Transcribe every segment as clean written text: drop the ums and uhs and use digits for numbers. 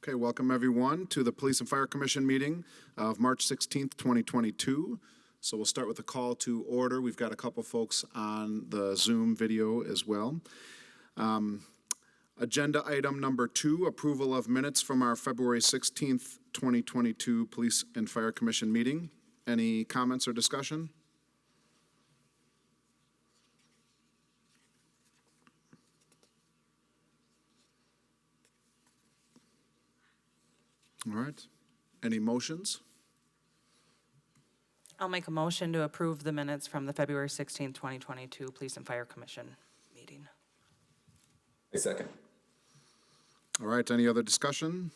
Okay, welcome everyone to the Police and Fire Commission meeting of March 16th, 2022. So we'll start with a call to order. We've got a couple folks on the Zoom video as well. Agenda item number 2, approval of minutes from our February 16th, 2022 Police and Fire Commission meeting. Any comments or discussion? All right. Any motions? I'll make a motion to approve the minutes from the February 16th, 2022 Police and Fire Commission meeting. A second. All right, any other discussion?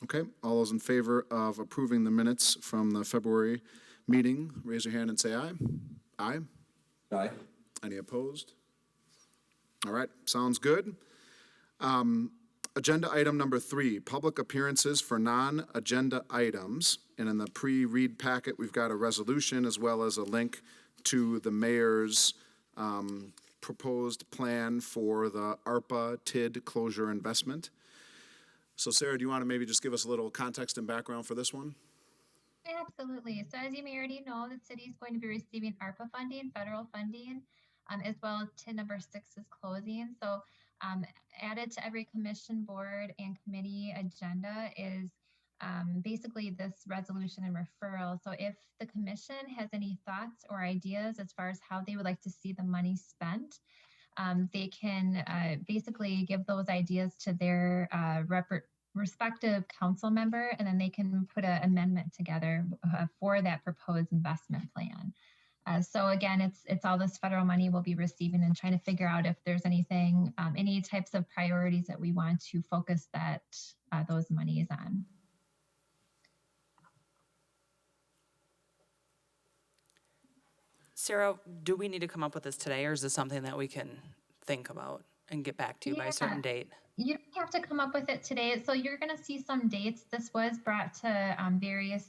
Okay, all those in favor of approving the minutes from the February meeting, raise your hand and say aye. Aye. Aye. Any opposed? All right, sounds good. Agenda item number 3, public appearances for non-agenda items. And in the pre-read packet, we've got a resolution as well as a link to the mayor's proposed plan for the ARPA TID closure investment. So Sarah, do you want to maybe just give us a little context and background for this one? Absolutely. So as you may already know, the city is going to be receiving ARPA funding, federal funding, as well as TID number 6 is closing. So added to every commission, board, and committee agenda is basically this resolution and referral. So if the commission has any thoughts or ideas as far as how they would like to see the money spent, they can basically give those ideas to their respective council member, and then they can put an amendment together for that proposed investment plan. So again, it's all this federal money we'll be receiving and trying to figure out if there's anything, any types of priorities that we want to focus those monies on. Sarah, do we need to come up with this today, or is this something that we can think about and get back to you by a certain date? You don't have to come up with it today. So you're going to see some dates. This was brought to various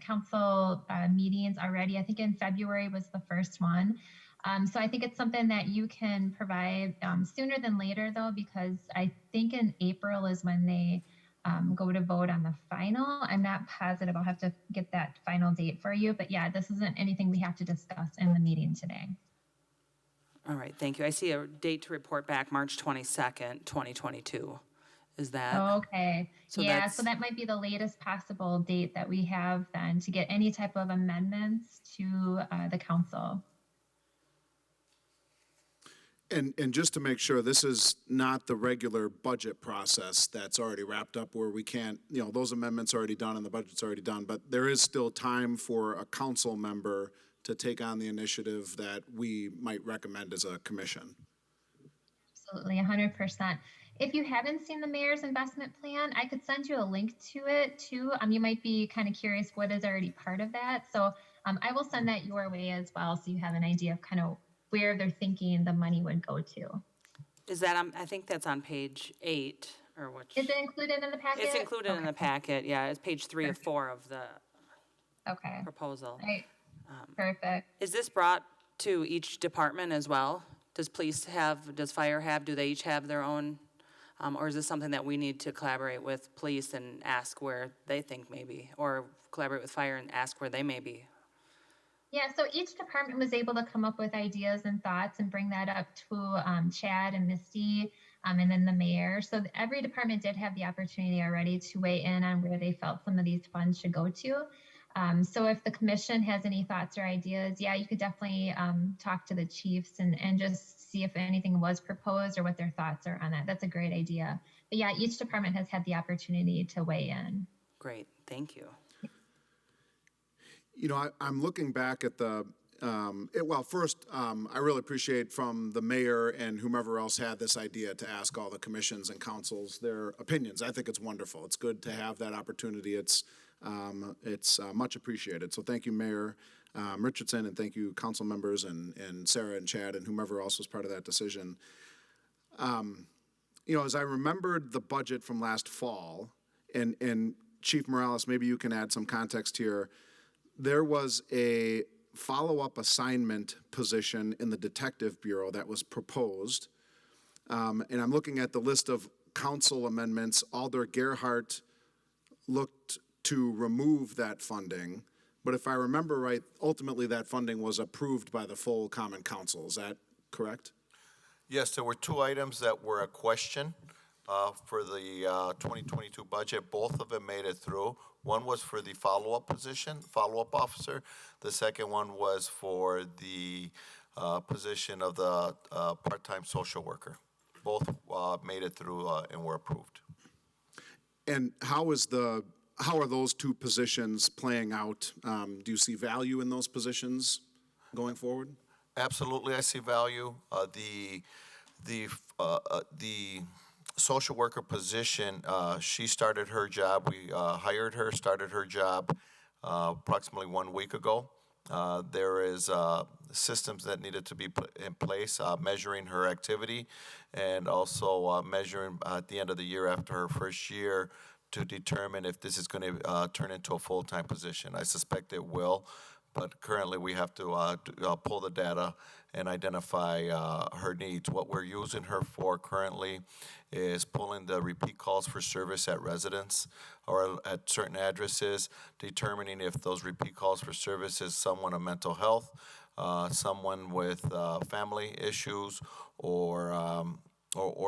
council meetings already. I think in February was the first one. So I think it's something that you can provide sooner than later, though, because I think in April is when they go to vote on the final. I'm not positive. I'll have to get that final date for you. But yeah, this isn't anything we have to discuss in the meeting today. All right, thank you. I see a date to report back, March 22nd, 2022. Is that? Okay. So yeah, so that might be the latest possible date that we have then to get any type of amendments to the council. And just to make sure, this is not the regular budget process that's already wrapped up where we can't, those amendments are already done and the budget's already done, but there is still time for a council member to take on the initiative that we might recommend as a commission. Absolutely, 100%. If you haven't seen the mayor's investment plan, I could send you a link to it too. You might be kind of curious what is already part of that. So I will send that your way as well, so you have an idea of kind of where they're thinking the money would go to. Is that, I think that's on page 8, or which? Is it included in the packet? It's included in the packet, yeah. It's page 3 of 4 of the proposal. Right. Perfect. Is this brought to each department as well? Does police have, does fire have, do they each have their own? Or is this something that we need to collaborate with police and ask where they think maybe, or collaborate with fire and ask where they may be? Yeah, so each department was able to come up with ideas and thoughts and bring that up to Chad and Misty and then the mayor. So every department did have the opportunity already to weigh in on where they felt some of these funds should go to. So if the commission has any thoughts or ideas, yeah, you could definitely talk to the chiefs and just see if anything was proposed or what their thoughts are on that. That's a great idea. But yeah, each department has had the opportunity to weigh in. Great, thank you. I'm looking back at the, first, I really appreciate from the mayor and whomever else had this idea to ask all the commissions and councils their opinions. I think it's wonderful. It's good to have that opportunity. It's much appreciated. So thank you, Mayor Richardson, and thank you, council members, and Sarah and Chad and whomever else was part of that decision. As I remembered the budget from last fall, and Chief Morales, maybe you can add some context here. There was a follow-up assignment position in the Detective Bureau that was proposed. And I'm looking at the list of council amendments, Alder Gerhart looked to remove that funding. But if I remember right, ultimately that funding was approved by the full Common Council. Is that correct? Yes, there were two items that were a question for the 2022 budget. Both of them made it through. One was for the follow-up position, follow-up officer. The second one was for the position of the part-time social worker. Both made it through and were approved. And how are those two positions playing out? Do you see value in those positions going forward? Absolutely, I see value. The social worker position, she started her job. We hired her, started her job approximately 1 week ago. There is systems that needed to be put in place, measuring her activity, and also measuring at the end of the year after her first year to determine if this is going to turn into a full-time position. I suspect it will, but currently we have to pull the data and identify her needs. What we're using her for currently is pulling the repeat calls for service at residents or at certain addresses, determining if those repeat calls for service is someone of mental health, someone with family issues, or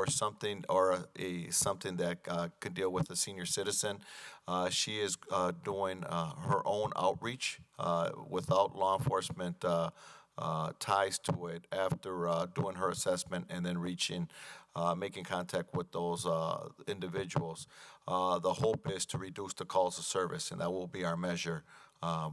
something, or something that could deal with a senior citizen. She is doing her own outreach without law enforcement ties to it after doing her assessment and then making contact with those individuals. The hope is to reduce the calls of service, and that will be our measure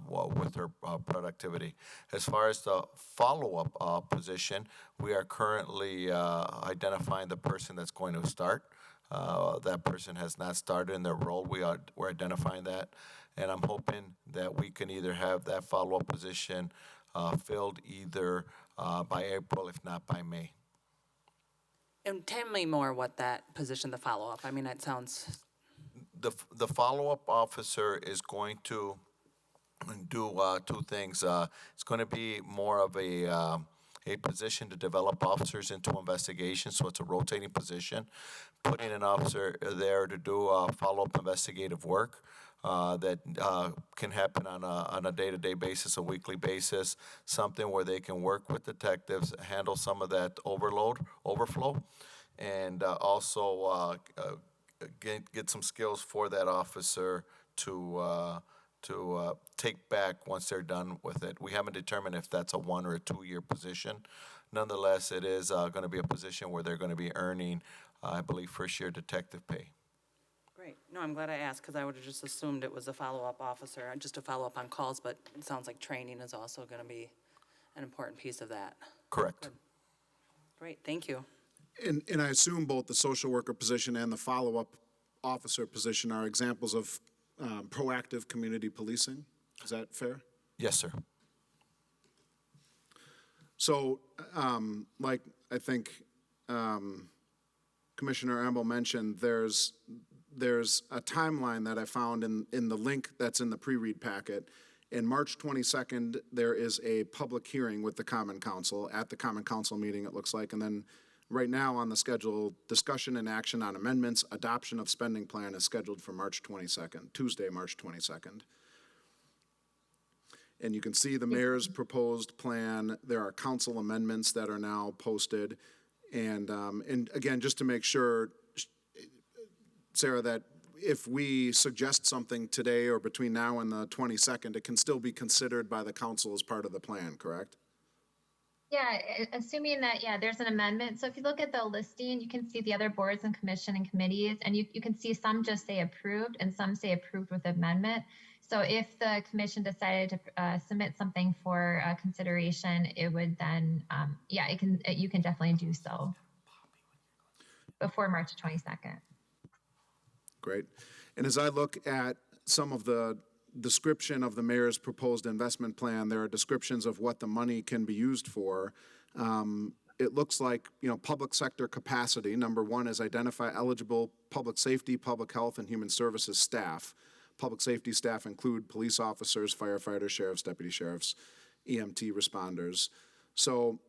with her productivity. As far as the follow-up position, we are currently identifying the person that's going to start. That person has not started in their role. We're identifying that, and I'm hoping that we can either have that follow-up position filled either by April, if not by May. And tell me more what that position, the follow-up, I mean, it sounds, The follow-up officer is going to do two things. It's going to be more of a position to develop officers into investigations, so it's a rotating position, putting an officer there to do follow-up investigative work that can happen on a day-to-day basis, a weekly basis, something where they can work with detectives, handle some of that overflow, and also get some skills for that officer to take back once they're done with it. We haven't determined if that's a 1 or a 2 year position. Nonetheless, it is going to be a position where they're going to be earning, I believe, first year detective pay. great. No, I'm glad I asked, because I would have just assumed it was a follow-up officer, just to follow up on calls, but it sounds like training is also going to be an important piece of that. Correct. Great, thank you. And I assume both the social worker position and the follow-up officer position are examples of proactive community policing. Is that fair? Yes, sir. So, like I think Commissioner Amble mentioned, there's a timeline that I found in the link that's in the pre-read packet. In March 22nd, there is a public hearing with the Common Council, at the Common Council meeting, it looks like. And then right now on the schedule, discussion and action on amendments, adoption of spending plan is scheduled for March 22nd, Tuesday, March 22nd. And you can see the mayor's proposed plan. There are council amendments that are now posted. And again, just to make sure, Sarah, that if we suggest something today or between now and the 22nd, it can still be considered by the council as part of the plan, correct? Yeah, assuming that, yeah, there's an amendment. So if you look at the listing, you can see the other boards and commission and committees, and you can see some just say approved and some say approved with amendment. So if the commission decided to submit something for consideration, it would then, yeah, you can definitely do so before March 22nd. Great. And as I look at some of the description of the mayor's proposed investment plan, there are descriptions of what the money can be used for. It looks like, public sector capacity. Number one is identify eligible public safety, public health, and human services staff. Public safety staff include police officers, firefighters, sheriffs, deputy sheriffs, EMT responders. So,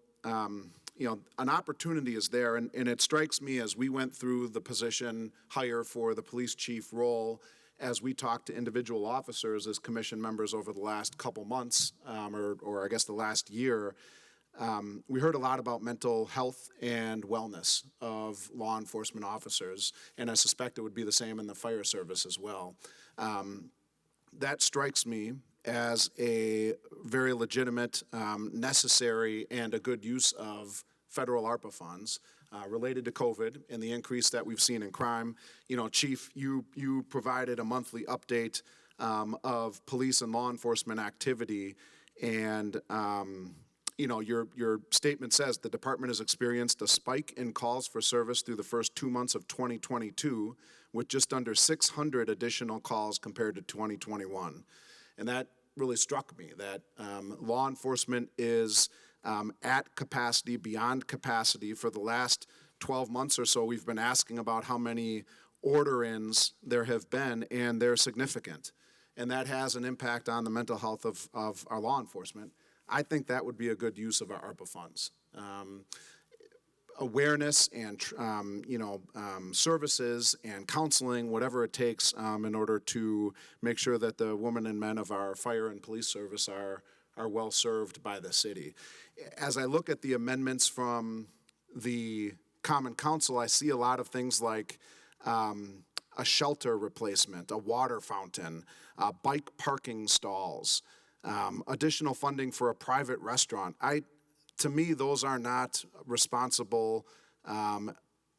an opportunity is there, and it strikes me as we went through the position hire for the police chief role, as we talked to individual officers as commission members over the last couple months, or I guess the last year, we heard a lot about mental health and wellness of law enforcement officers, and I suspect it would be the same in the fire service as well. That strikes me as a very legitimate, necessary, and a good use of federal ARPA funds related to COVID and the increase that we've seen in crime. Chief, you provided a monthly update of police and law enforcement activity, and your statement says the department has experienced a spike in calls for service through the first 2 months of 2022, with just under 600 additional calls compared to 2021. And that really struck me, that law enforcement is at capacity, beyond capacity. For the last 12 months or so, we've been asking about how many order-ins there have been, and they're significant. And that has an impact on the mental health of our law enforcement. I think that would be a good use of our ARPA funds. Awareness and services and counseling, whatever it takes, in order to make sure that the women and men of our fire and police service are well served by the city. As I look at the amendments from the Common Council, I see a lot of things like a shelter replacement, a water fountain, bike parking stalls, additional funding for a private restaurant. To me, those are not responsible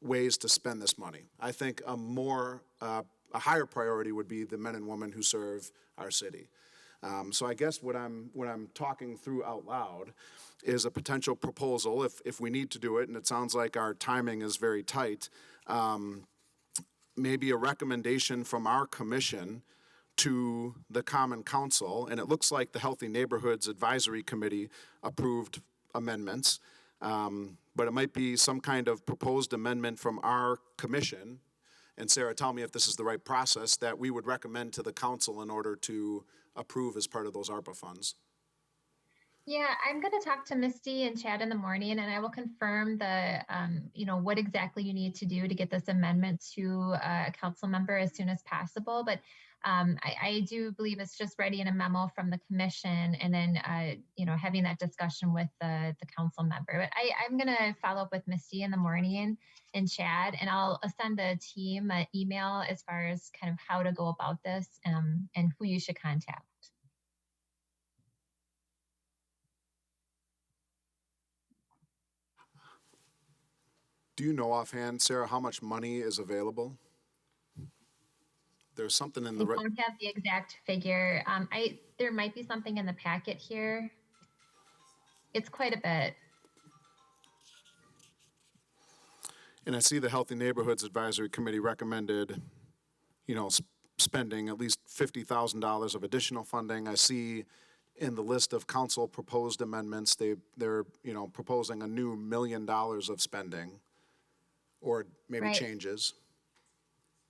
ways to spend this money. I think a higher priority would be the men and women who serve our city. So I guess what I'm talking through out loud is a potential proposal, if we need to do it, and it sounds like our timing is very tight, maybe a recommendation from our commission to the Common Council, and it looks like the Healthy Neighborhoods Advisory Committee approved amendments, but it might be some kind of proposed amendment from our commission, and Sarah, tell me if this is the right process, that we would recommend to the council in order to approve as part of those ARPA funds. Yeah, I'm going to talk to Misty and Chad in the morning, and I will confirm what exactly you need to do to get this amendment to a council member as soon as possible. But I do believe it's just writing a memo from the commission and then, having that discussion with the council member. But I'm going to follow up with Misty in the morning and Chad, and I'll send the team an email as far as kind of how to go about this and who you should contact. Do you know offhand, Sarah, how much money is available? There's something in the... I don't have the exact figure. There might be something in the packet here. It's quite a bit. And I see the Healthy Neighborhoods Advisory Committee recommended, spending at least $50,000 of additional funding. I see in the list of council proposed amendments, they're proposing a new $1 million of spending, or maybe Right. changes.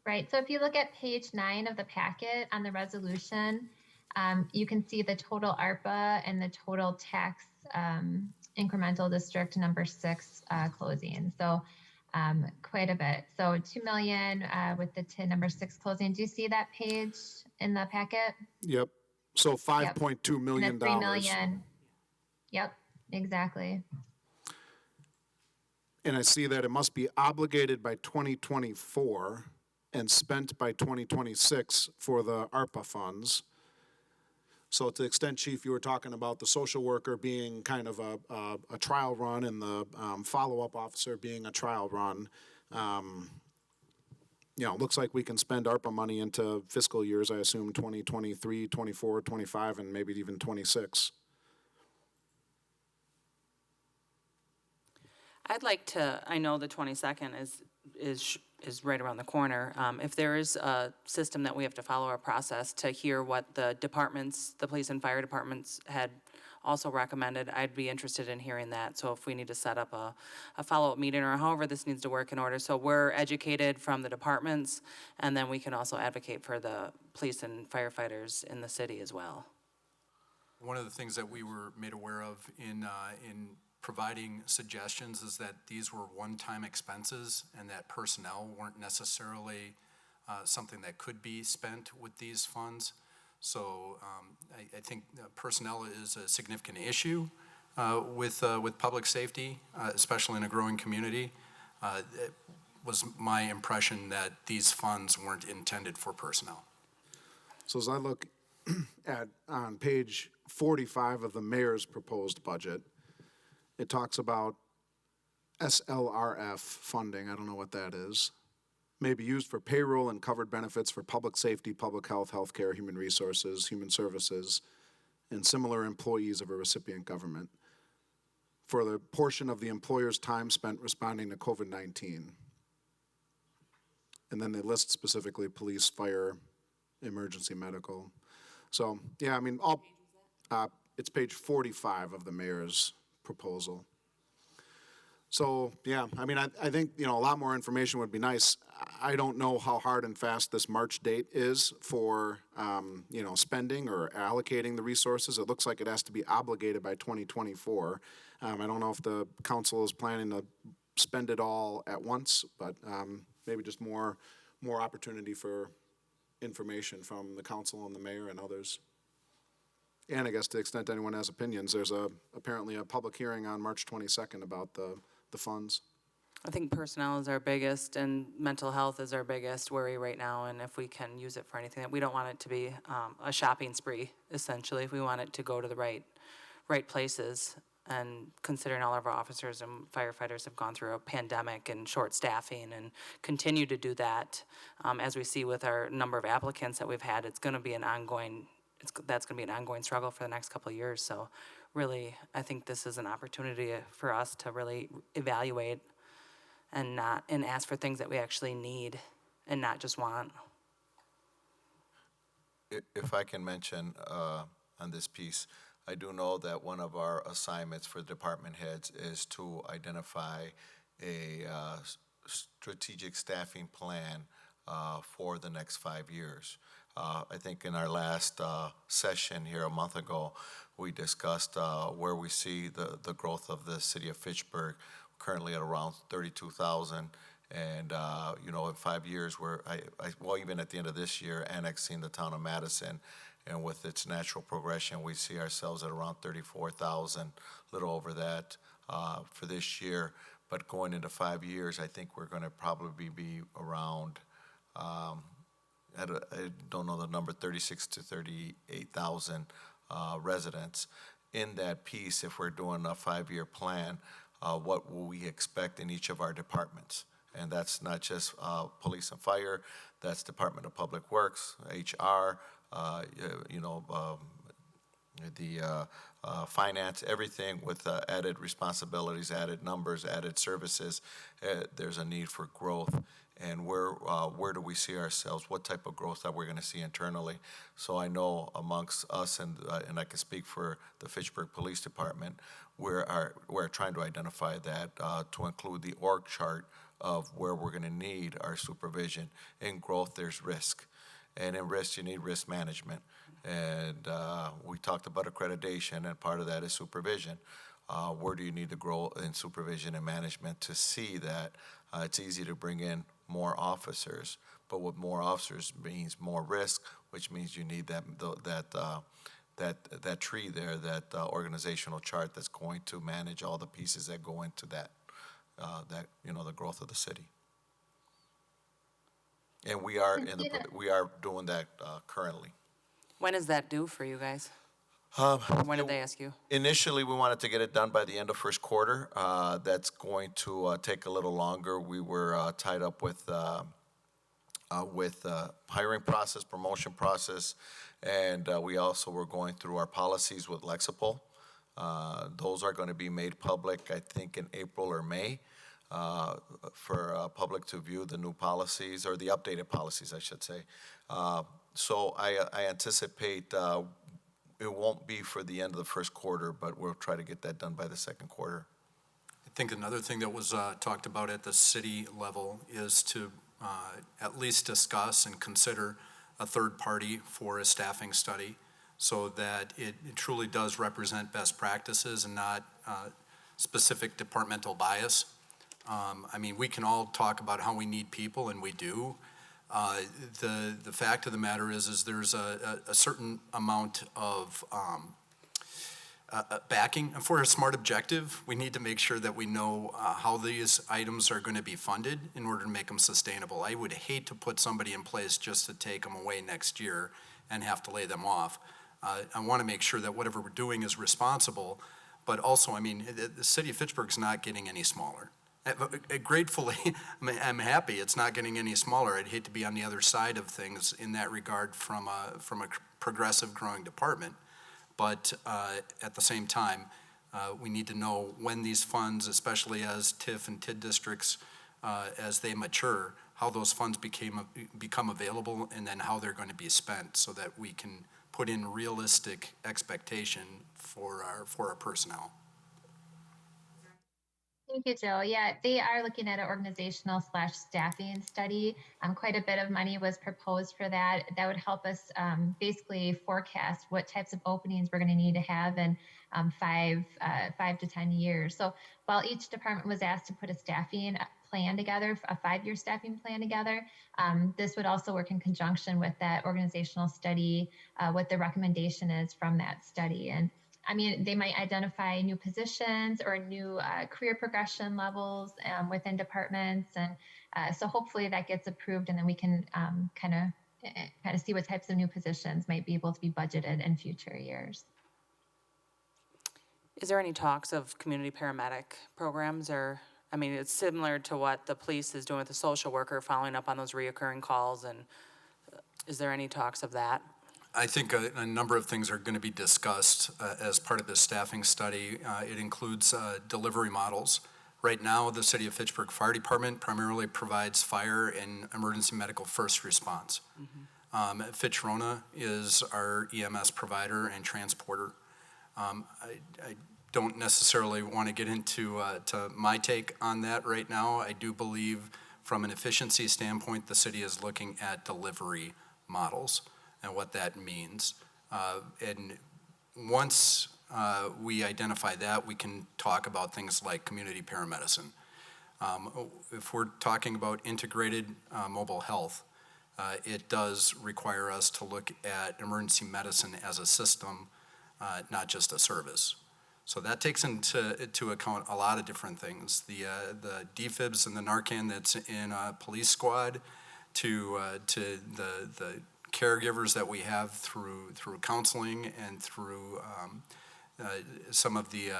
Right. So if you look at page 9 of the packet on the resolution, you can see the total ARPA and the total tax incremental district number 6 closing. So quite a bit. So 2 million with the TID number 6 closing. Do you see that page in the packet? Yep. So $5.2 million. And the 3 million. Yep, exactly. And I see that it must be obligated by 2024 and spent by 2026 for the ARPA funds. So to the extent, Chief, you were talking about the social worker being kind of a trial run and the follow-up officer being a trial run, it looks like we can spend ARPA money into fiscal years, I assume 2023, 24, 25, and maybe even 26. I'd like to, I know the 22nd is right around the corner. If there is a system that we have to follow our process to hear what the departments, the police and fire departments had also recommended, I'd be interested in hearing that. So if we need to set up a follow-up meeting or however this needs to work in order, so we're educated from the departments, and then we can also advocate for the police and firefighters in the city as well. One of the things that we were made aware of in providing suggestions is that these were one-time expenses and that personnel weren't necessarily something that could be spent with these funds. So I think personnel is a significant issue with public safety, especially in a growing community. It was my impression that these funds weren't intended for personnel. So as I look at, on page 45 of the mayor's proposed budget, it talks about SLRF funding, I don't know what that is, may be used for payroll and covered benefits for public safety, public health, healthcare, human resources, human services, and similar employees of a recipient government for the portion of the employer's time spent responding to COVID-19. And then they list specifically police, fire, emergency medical. So, yeah, I mean, it's page 45 of the mayor's proposal. So, yeah, I mean, I think, a lot more information would be nice. I don't know how hard and fast this March date is for, spending or allocating the resources. It looks like it has to be obligated by 2024. I don't know if the council is planning to spend it all at once, but maybe just more opportunity for information from the council and the mayor and others. And I guess to the extent anyone has opinions, there's apparently a public hearing on March 22nd about the funds. I think personnel is our biggest, and mental health is our biggest worry right now, and if we can use it for anything, we don't want it to be a shopping spree, essentially. If we want it to go to the right places, and considering all of our officers and firefighters have gone through a pandemic and short staffing and continue to do that, as we see with our number of applicants that we've had, that's going to be an ongoing struggle for the next couple of years. So really, I think this is an opportunity for us to really evaluate and ask for things that we actually need and not just want. If I can mention on this piece, I do know that one of our assignments for department heads is to identify a strategic staffing plan for the next 5 years. I think in our last session here a month ago, we discussed where we see the growth of the city of Fitchburg, currently at around 32,000. And, in 5 years, even at the end of this year, annexing the town of Madison, and with its natural progression, we see ourselves at around 34,000, a little over that for this year. But going into 5 years, I think we're going to probably be around, I don't know the number, 36 to 38,000 residents. In that piece, if we're doing a 5-year plan, what will we expect in each of our departments? And that's not just police and fire, that's Department of Public Works, HR, the finance, everything with added responsibilities, added numbers, added services. There's a need for growth. And where do we see ourselves? What type of growth are we going to see internally? So I know amongst us, and I can speak for the Fitchburg Police Department, we're trying to identify that to include the org chart of where we're going to need our supervision. In growth, there's risk. And in risk, you need risk management. And we talked about accreditation, and part of that is supervision. Where do you need to grow in supervision and management to see that it's easy to bring in more officers, but with more officers means more risk, which means you need that tree there, that organizational chart that's going to manage all the pieces that go into that the growth of the city. And we are doing that currently. When is that due for you guys? When did they ask you? Initially, we wanted to get it done by the end of first quarter. That's going to take a little longer. We were tied up with hiring process, promotion process, and we also were going through our policies with Lexipol. Those are going to be made public, I think, in April or May for public to view the new policies, or the updated policies, I should say. So I anticipate it won't be for the end of the first quarter, but we'll try to get that done by the second quarter. I think another thing that was talked about at the city level is to at least discuss and consider a third party for a staffing study, so that it truly does represent best practices and not specific departmental bias. I mean, we can all talk about how we need people, and we do. The fact of the matter is there's a certain amount of backing. And for a SMART objective, we need to make sure that we know how these items are going to be funded in order to make them sustainable. I would hate to put somebody in place just to take them away next year and have to lay them off. I want to make sure that whatever we're doing is responsible, but also, I mean, the city of Fitchburg's not getting any smaller. Gratefully, I'm happy it's not getting any smaller. I'd hate to be on the other side of things in that regard from a progressive growing department. But at the same time, we need to know when these funds, especially as TIF and TID districts, as they mature, how those funds become available, and then how they're going to be spent, so that we can put in realistic expectation for our personnel. Thank you, Joe. Yeah, they are looking at an organizational / staffing study. Quite a bit of money was proposed for that. That would help us basically forecast what types of openings we're going to need to have in 5 to 10 years. So while each department was asked to put a staffing plan together, a 5-year staffing plan together, this would also work in conjunction with that organizational study, what the recommendation is from that study. And I mean, they might identify new positions or new career progression levels within departments. And so hopefully that gets approved, and then we can kind of see what types of new positions might be able to be budgeted in future years. Is there any talks of community paramedic programs, or, I mean, it's similar to what the police is doing with the social worker, following up on those reoccurring calls, and is there any talks of that? I think a number of things are going to be discussed as part of this staffing study. It includes delivery models. Right now, the City of Fitchburg Fire Department primarily provides fire and emergency medical first response. Mm-hmm. Fitch Rona is our EMS provider and transporter. I don't necessarily want to get into to my take on that right now. I do believe from an efficiency standpoint, the city is looking at delivery models and what that means. And once we identify that, we can talk about things like community paramedicine. If we're talking about integrated mobile health, it does require us to look at emergency medicine as a system, not just a service. So that takes into account a lot of different things. The defibs and the Narcan that's in a police squad, to the caregivers that we have through counseling and through some of the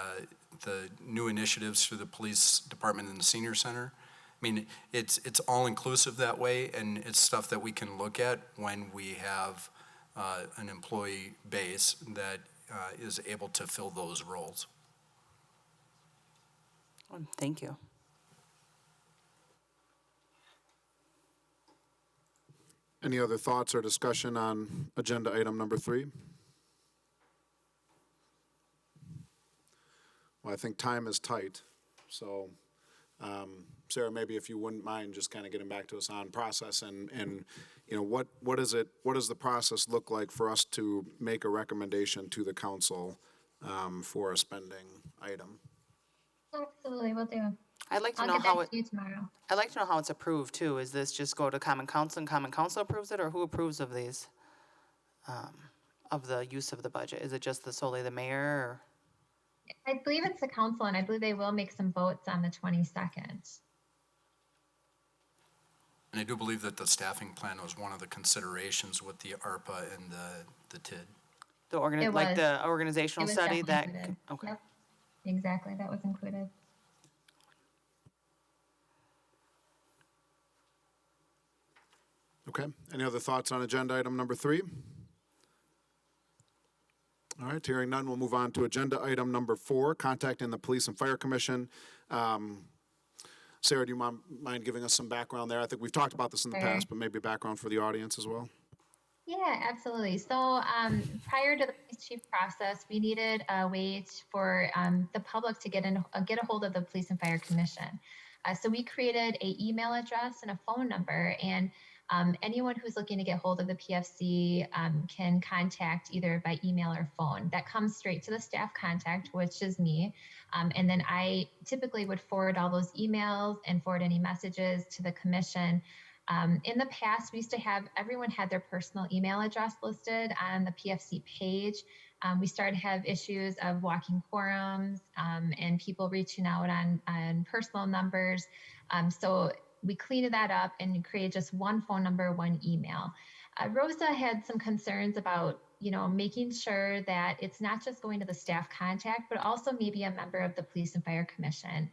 new initiatives through the police department and the senior center. I mean, it's all inclusive that way, and it's stuff that we can look at when we have an employee base that is able to fill those roles. Thank you. Any other thoughts or discussion on agenda item number 3? Well, I think time is tight, so Sarah, maybe if you wouldn't mind just kind of getting back to us on process and you know, what does the process look like for us to make a recommendation to the council for a spending item? Absolutely, we'll do. I'd like to I'll know get how back to you tomorrow. I'd like to know how it's approved too. Is this just go to Common Council and Common Council approves it, or who approves of these, of the use of the budget? Is it just solely the mayor, or? I believe it's the council, and I believe they will make some votes on the 22nd. And I do believe that the staffing plan was one of the considerations with the ARPA and the TID. The organizational study that, included. okay. Yep, exactly, that was included. Okay, any other thoughts on agenda item number 3? All right, hearing none, we'll move on to agenda item number 4, contacting the Police and Fire Commission. Sarah, do you mind giving us some background there? I think we've talked about this in the past, but maybe background for the audience as well. Yeah, absolutely. So prior to the police chief process, we needed a way for the public to get a hold of the Police and Fire Commission. So we created an email address and a phone number, and anyone who's looking to get hold of the PFC can contact either by email or phone. That comes straight to the staff contact, which is me. And then I typically would forward all those emails and forward any messages to the commission. In the past, we used to have everyone had their personal email address listed on the PFC page. We started to have issues of walking quorums and people reaching out on personal numbers. So we cleaned that up and created just one phone number, one email. Rosa had some concerns about, making sure that it's not just going to the staff contact, but also maybe a member of the Police and Fire Commission.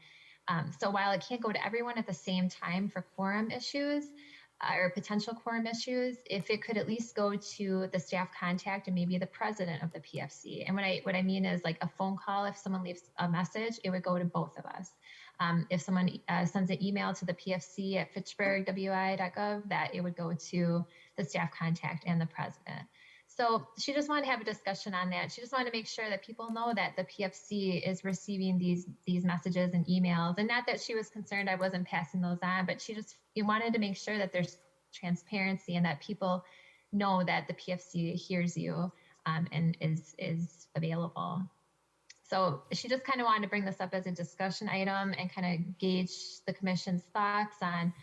So while it can't go to everyone at the same time for quorum issues or potential quorum issues, if it could at least go to the staff contact and maybe the president of the PFC. And what I mean is like a phone call, if someone leaves a message, it would go to both of us. If someone sends an email to the PFC at fitchburg.wi.gov, that it would go to the staff contact and the president. So she just wanted to have a discussion on that. She just wanted to make sure that people know that the PFC is receiving these messages and emails, and not that she was concerned I wasn't passing those on, but she wanted to make sure that there's transparency and that people know that the PFC hears you and is available. So she just kind of wanted to bring this up as a discussion item and kind of gauge the commission's thoughts on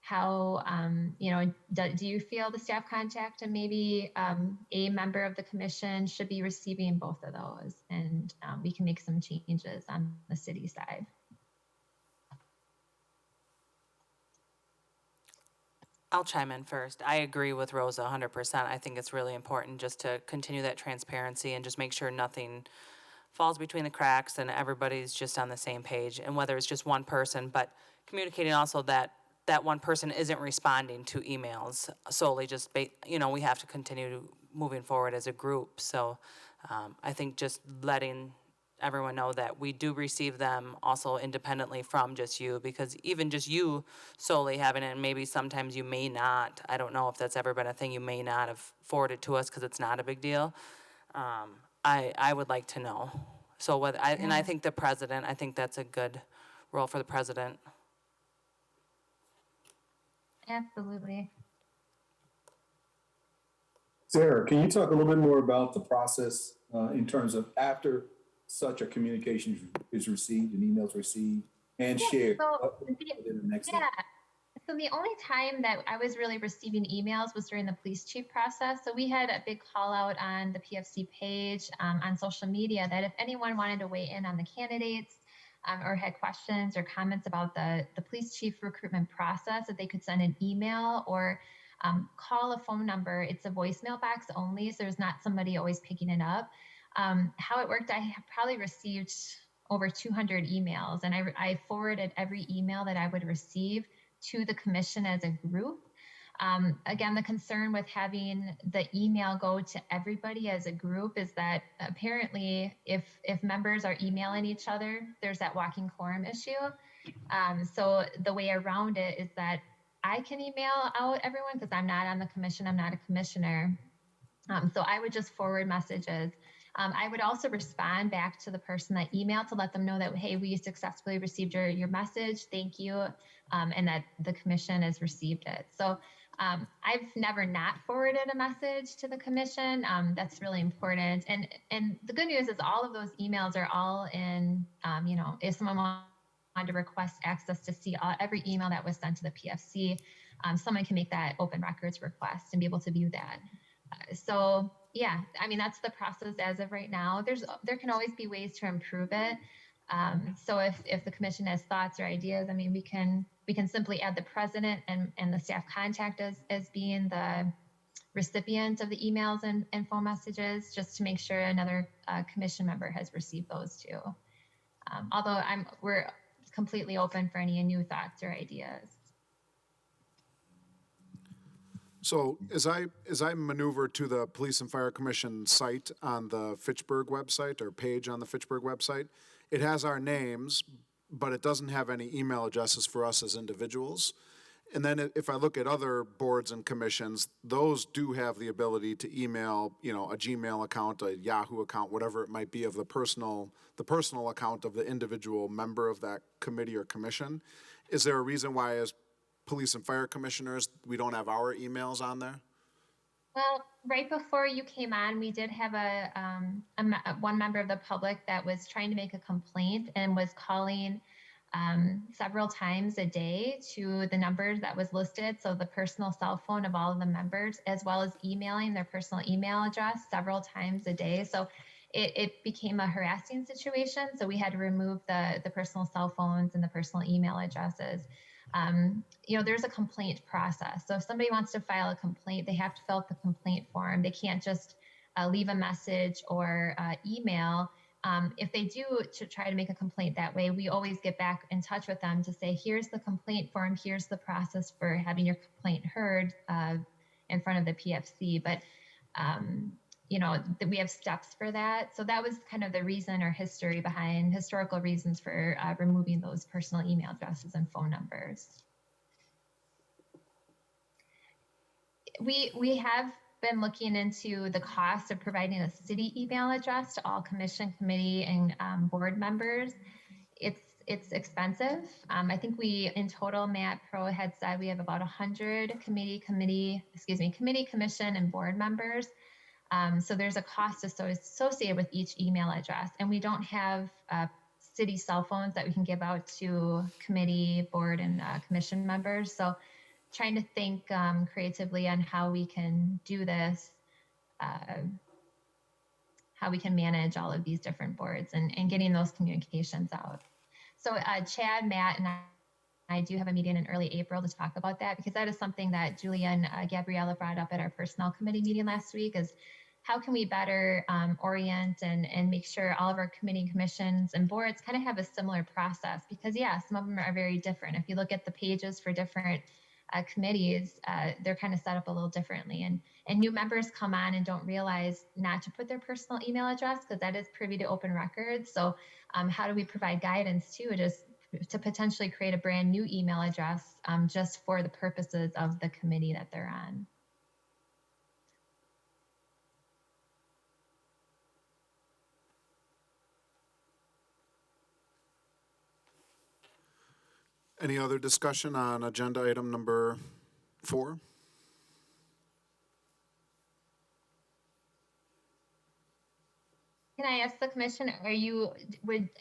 how, do you feel the staff contact and maybe a member of the commission should be receiving both of those? And we can make some changes on the city side. I'll chime in first. I agree with Rosa 100%. I think it's really important just to continue that transparency and just make sure nothing falls between the cracks and everybody's just on the same page, and whether it's just one person, but communicating also that one person isn't responding to emails solely, just, we have to continue moving forward as a group. So I think just letting everyone know that we do receive them also independently from just you, because even just you solely having it, and maybe sometimes you may not, I don't know if that's ever been a thing, you may not have forwarded to us because it's not a big deal. I would like to know. So and I think the president, I think that's a good role for the president. Absolutely. Sarah, can you talk a little bit more about the process in terms of after such a communication is received and emails received and shared? So within the next So the only time that I was really receiving emails was during the police chief process. So we had a big call out on the PFC page on social media that if anyone wanted to weigh in on the candidates or had questions or comments about the police chief recruitment process, that they could send an email or call a phone number. It's a voicemail box only, so there's not somebody always picking it up. How it worked, I have probably received over 200 emails, and I forwarded every email that I would receive to the commission as a group. Again, the concern with having the email go to everybody as a group is that apparently if members are emailing each other, there's that walking quorum issue. So the way around it is that I can email out everyone because I'm not on the commission, I'm not a commissioner. So I would just forward messages. I would also respond back to the person that emailed to let them know that, hey, we successfully received your message, thank you, and that the commission has received it. So I've never not forwarded a message to the commission. That's really important. And the good news is all of those emails are all in, if someone wanted to request access to see every email that was sent to the PFC, someone can make that open records request and be able to view that. So yeah, I mean, that's the process as of right now. There can always be ways to improve it. So if the commission has thoughts or ideas, I mean, we can simply add the president and the staff contact as being the recipient of the emails and phone messages, just to make sure another commission member has received those too. Although we're completely open for any new thoughts or ideas. So as I maneuver to the Police and Fire Commission site on the Fitchburg website or page on the Fitchburg website, it has our names, but it doesn't have any email addresses for us as individuals. And then if I look at other boards and commissions, those do have the ability to email, a Gmail account, a Yahoo account, whatever it might be of the personal account of the individual member of that committee or commission. Is there a reason why as police and fire commissioners, we don't have our emails on there? Well, right before you came on, we did have one member of the public that was trying to make a complaint and was calling several times a day to the numbers that was listed. So the personal cell phone of all of the members, as well as emailing their personal email address several times a day. So it became a harassing situation. So we had to remove the personal cell phones and the personal email addresses. There's a complaint process. So if somebody wants to file a complaint, they have to fill out the complaint form. They can't just leave a message or email. If they do to try to make a complaint that way, we always get back in touch with them to say, here's the complaint form, here's the process for having your complaint heard in front of the PFC. But we have steps for that. So that was kind of the reason or historical reasons for removing those personal email addresses and phone numbers. We have been looking into the cost of providing a city email address to all commission, committee, and board members. It's expensive. I think we, in total, Matt Pro had said we have about 100 committee, commission, and board members. So there's a cost associated with each email address, and we don't have city cell phones that we can give out to committee, board, and commission members. So trying to think creatively on how we can do this, how we can manage all of these different boards and getting those communications out. So Chad, Matt, and I do have a meeting in early April to talk about that, because that is something that Julia and Gabriella brought up at our personnel committee meeting last week, is how can we better orient and make sure all of our committee, commissions, and boards kind of have a similar process, because some of them are very different. If you look at the pages for different committees, they're kind of set up a little differently, and new members come on and don't realize not to put their personal email address, because that is privy to open records. So how do we provide guidance too, just to potentially create a brand new email address just for the purposes of the committee that they're on? Any other discussion on agenda item number 4? Can I ask the commission,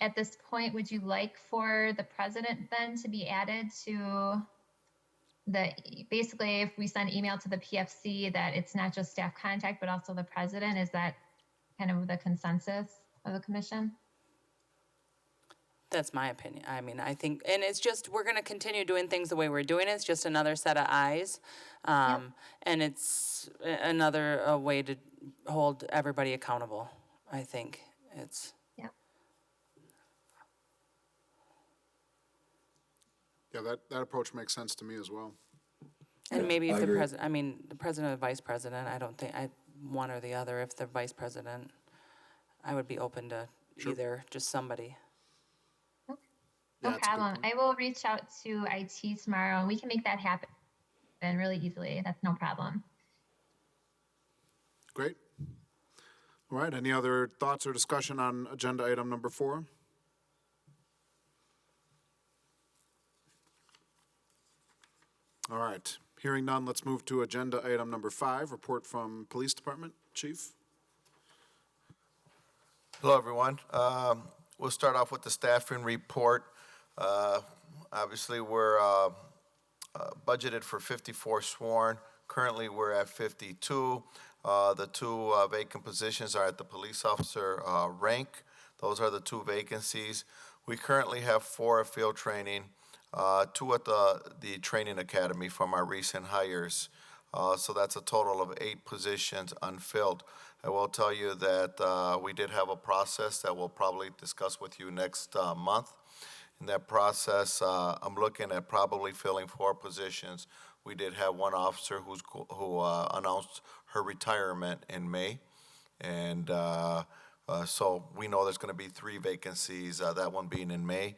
at this point, would you like for the president then to be added to basically if we send email to the PFC that it's not just staff contact, but also the president? Is that kind of the consensus of the commission? That's my opinion. I mean, I think, and it's just, we're going to continue doing things the way we're doing it. It's just another set of eyes. And it's another way to hold everybody accountable, I think. It's. Yeah, that approach makes sense to me as well. And maybe if I the agree. the president or vice president, I don't think, one or the other. If the vice president, I would be open to either, just somebody. No problem. I will reach out to IT tomorrow, and we can make that happen really easily. That's no problem. Great. All right, any other thoughts or discussion on agenda item number 4? All right, hearing none, let's move to agenda item number 5, report from Police Department. Chief? Hello, everyone. We'll start off with the staffing report. Obviously, we're budgeted for 54 sworn. Currently, we're at 52. The 2 vacant positions are at the police officer rank. Those are the 2 vacancies. We currently have 4 at field training, 2 at the training academy from our recent hires. So that's a total of 8 positions unfilled. I will tell you that we did have a process that we'll probably discuss with you next month. In that process, I'm looking at probably filling 4 positions. We did have 1 officer who announced her retirement in May, and so we know there's going to be 3 vacancies, that one being in May.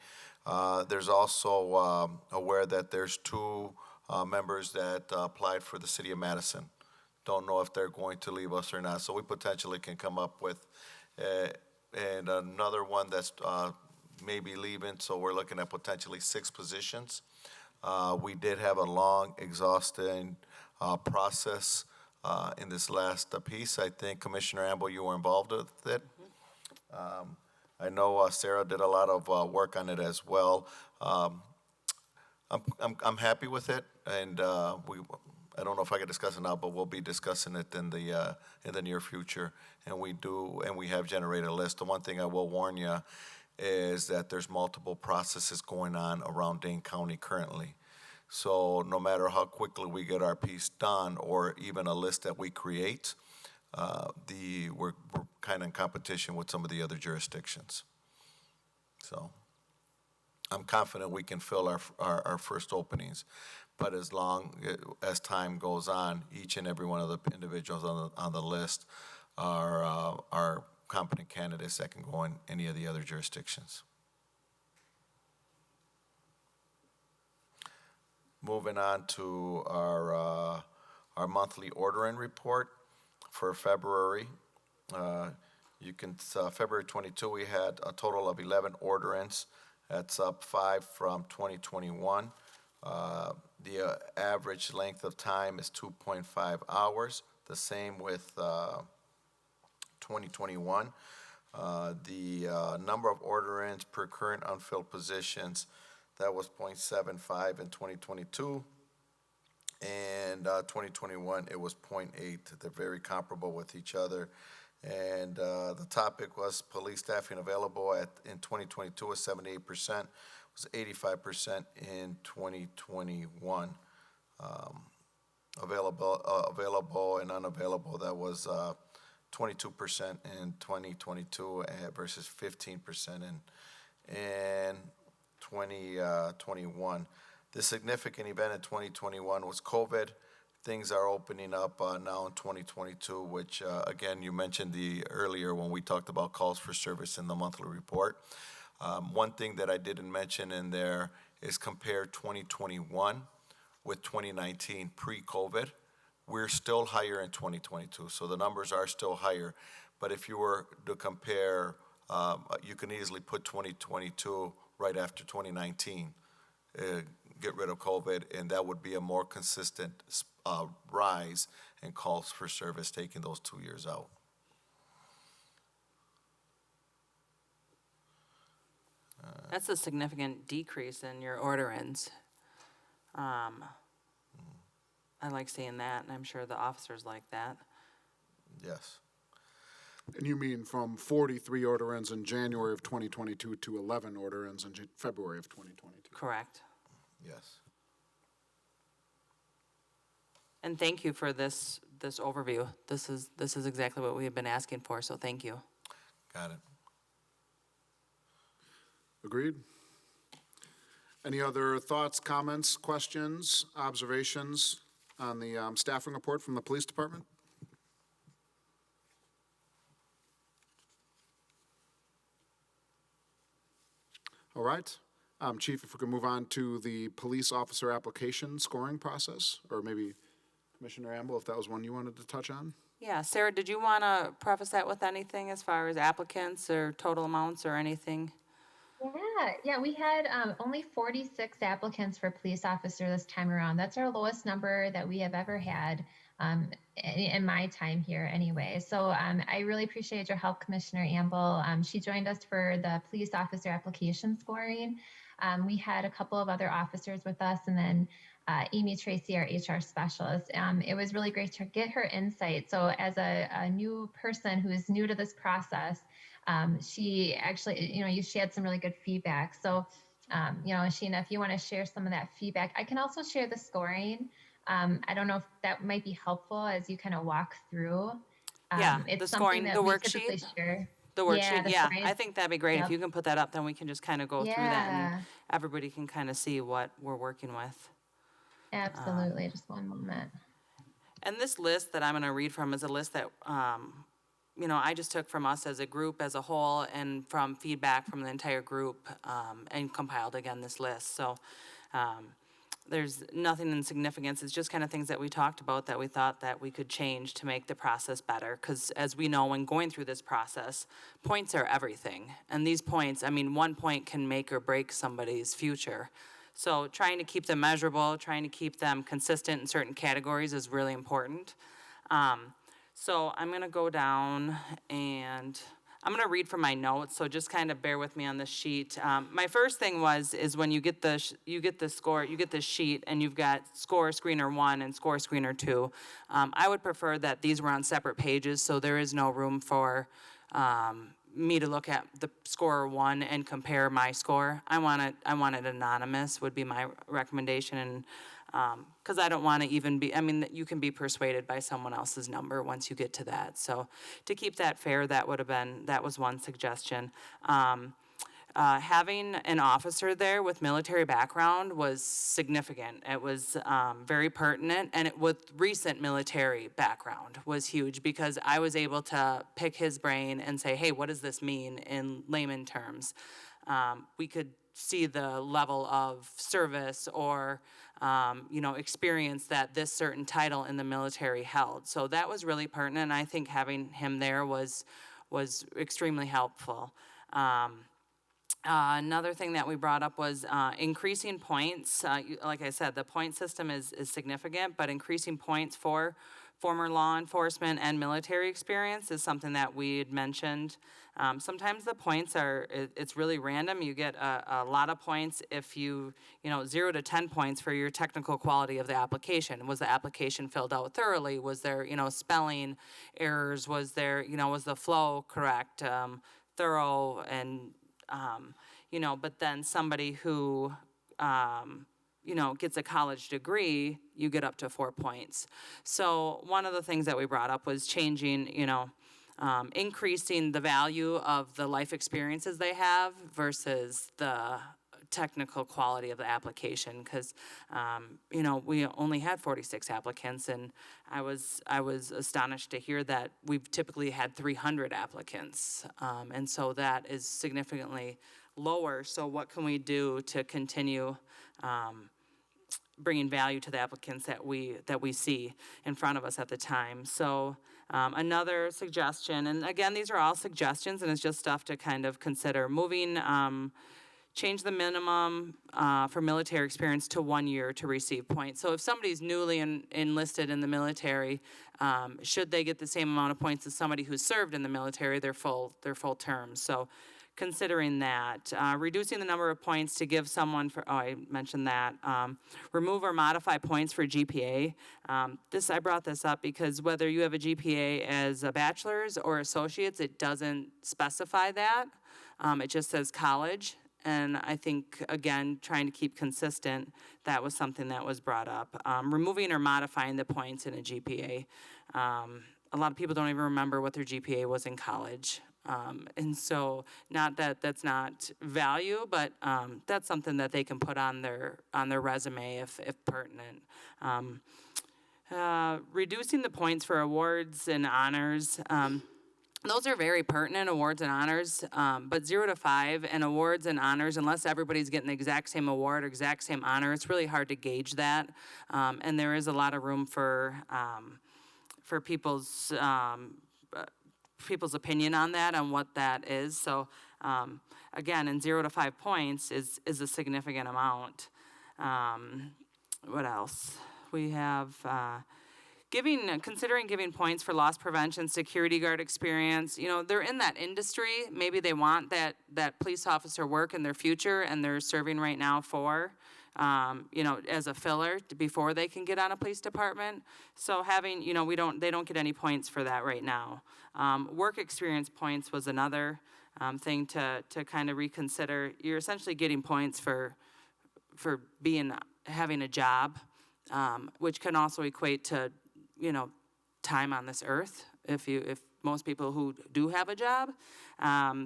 There's also aware that there's 2 members that applied for the city of Madison. Don't know if they're going to leave us or not, so we potentially can come up with and another one that's maybe leaving, so we're looking at potentially 6 positions. We did have a long, exhausting process in this last piece. I think Commissioner Amble, you were involved with it. I know Sarah did a lot of work on it as well. I'm happy with it, and I don't know if I can discuss it now, but we'll be discussing it in the near future. And we have generated a list. The one thing I will warn you is that there's multiple processes going on around Dane County currently. So no matter how quickly we get our piece done, or even a list that we create, we're kind of in competition with some of the other jurisdictions. So I'm confident we can fill our first openings, but as long as time goes on, each and every one of the individuals on the list are competent candidates that can go in any of the other jurisdictions. Moving on to our monthly ordering report for February. February 22, we had a total of 11 order-ins. That's up 5 from 2021. The average length of time is 2.5 hours, the same with 2021. The number of order-ins per current unfilled positions, that was 0.75 in 2022. And 2021, it was 0.8. They're very comparable with each other. And the topic was police staffing available in 2022 was 78%, was 85% in 2021. Available and unavailable, that was 22% in 2022 versus 15% in 2021. The significant event in 2021 was COVID. Things are opening up now in 2022, which, again, you mentioned earlier when we talked about calls for service in the monthly report. One thing that I didn't mention in there is compare 2021 with 2019 pre-COVID. We're still higher in 2022, so the numbers are still higher. But if you were to compare, you can easily put 2022 right after 2019. Get rid of COVID, and that would be a more consistent rise in calls for service, taking those 2 years out. That's a significant decrease in your order-ins. I like seeing that, and I'm sure the officers like that. Yes. And you mean from 43 order-ins in January of 2022 to 11 order-ins in February of 2022? Correct. Yes. And thank you for this overview. This is exactly what we have been asking for, so thank you. Got it. Agreed. Any other thoughts, comments, questions, observations on the staffing report from the police department? All right. Chief, if we could move on to the police officer application scoring process, or maybe Commissioner Amble, if that was one you wanted to touch on? Yeah, Sarah, did you want to preface that with anything as far as applicants or total amounts or anything? Yeah, we had only 46 applicants for police officer this time around. That's our lowest number that we have ever had in my time here anyway. So I really appreciate your help, Commissioner Amble. She joined us for the police officer application scoring. We had a couple of other officers with us, and then Amy Tracy, our HR specialist. It was really great to get her insight. So as a new person who is new to this process, she actually, she had some really good feedback. So, Sheena, if you want to share some of that feedback, I can also share the scoring. I don't know if that might be helpful as you kind of walk through. Yeah, it's the scoring, something the that we worksheet. typically share. The worksheet, yeah, scoring. I think that'd be great. Yep. If you can put that up, then we can just kind of go through that Yeah. and everybody can kind of see what we're working with. Absolutely. Just one moment. And this list that I'm going to read from is a list that, I just took from us as a group as a whole and from feedback from the entire group and compiled again this list. So there's nothing in significance. It's just kind of things that we talked about that we thought that we could change to make the process better. Because as we know, when going through this process, points are everything. And these points, one point can make or break somebody's future. So trying to keep them measurable, trying to keep them consistent in certain categories is really important. So I'm gonna go down and I'm gonna read from my notes, so just kind of bear with me on this sheet. My first thing is when you get the score, you get this sheet, and you've got score screener 1 and score screener 2. I would prefer that these were on separate pages, so there is no room for me to look at the score 1 and compare my score. I want it anonymous would be my recommendation, and because I don't want to even be, I mean, you can be persuaded by someone else's number once you get to that. So to keep that fair, that was one suggestion. Having an officer there with military background was significant. It was very pertinent, and with recent military background was huge because I was able to pick his brain and say, hey, what does this mean in layman terms? We could see the level of service or experience that this certain title in the military held. So that was really pertinent, and I think having him there was extremely helpful. Another thing that we brought up was increasing points. Like I said, the point system is significant, but increasing points for former law enforcement and military experience is something that we had mentioned. Sometimes the points it's really random. You get a lot of points if 0 to 10 points for your technical quality of the application. Was the application filled out thoroughly? Was there, spelling errors? Was there, was the flow correct, thorough, and but then somebody who, gets a college degree, you get up to 4 points. So one of the things that we brought up was changing, increasing the value of the life experiences they have versus the technical quality of the application, because we only had 46 applicants, and I was astonished to hear that we've typically had 300 applicants, and so that is significantly lower. So what can we do to continue bringing value to the applicants that we see in front of us at the time? So another suggestion, and again, these are all suggestions, and it's just stuff to kind of consider. Change the minimum for military experience to 1 year to receive points. So if somebody's newly enlisted in the military, should they get the same amount of points as somebody who's served in the military their full term? So considering that, reducing the number of points to give someone I mentioned that. Remove or modify points for GPA. I brought this up because whether you have a GPA as a bachelor's or associate's, it doesn't specify that. It just says college. And I think, again, trying to keep consistent, that was something that was brought up. Removing or modifying the points in a GPA. A lot of people don't even remember what their GPA was in college. And so not that that's not value, but that's something that they can put on their resume if pertinent. Reducing the points for awards and honors. Those are very pertinent, awards and honors, but 0 to 5 and awards and honors, unless everybody's getting the exact same award or exact same honor, it's really hard to gauge that. And there is a lot of room for people's opinion on that, on what that is. So again, in 0 to 5 points is a significant amount. What else? We have considering giving points for loss prevention, security guard experience. They're in that industry. Maybe they want that police officer work in their future, and they're serving right now for, as a filler before they can get on a police department. So having, they don't get any points for that right now. Work experience points was another thing to kind of reconsider. You're essentially getting points for having a job, which can also equate to time on this earth, if most people who do have a job.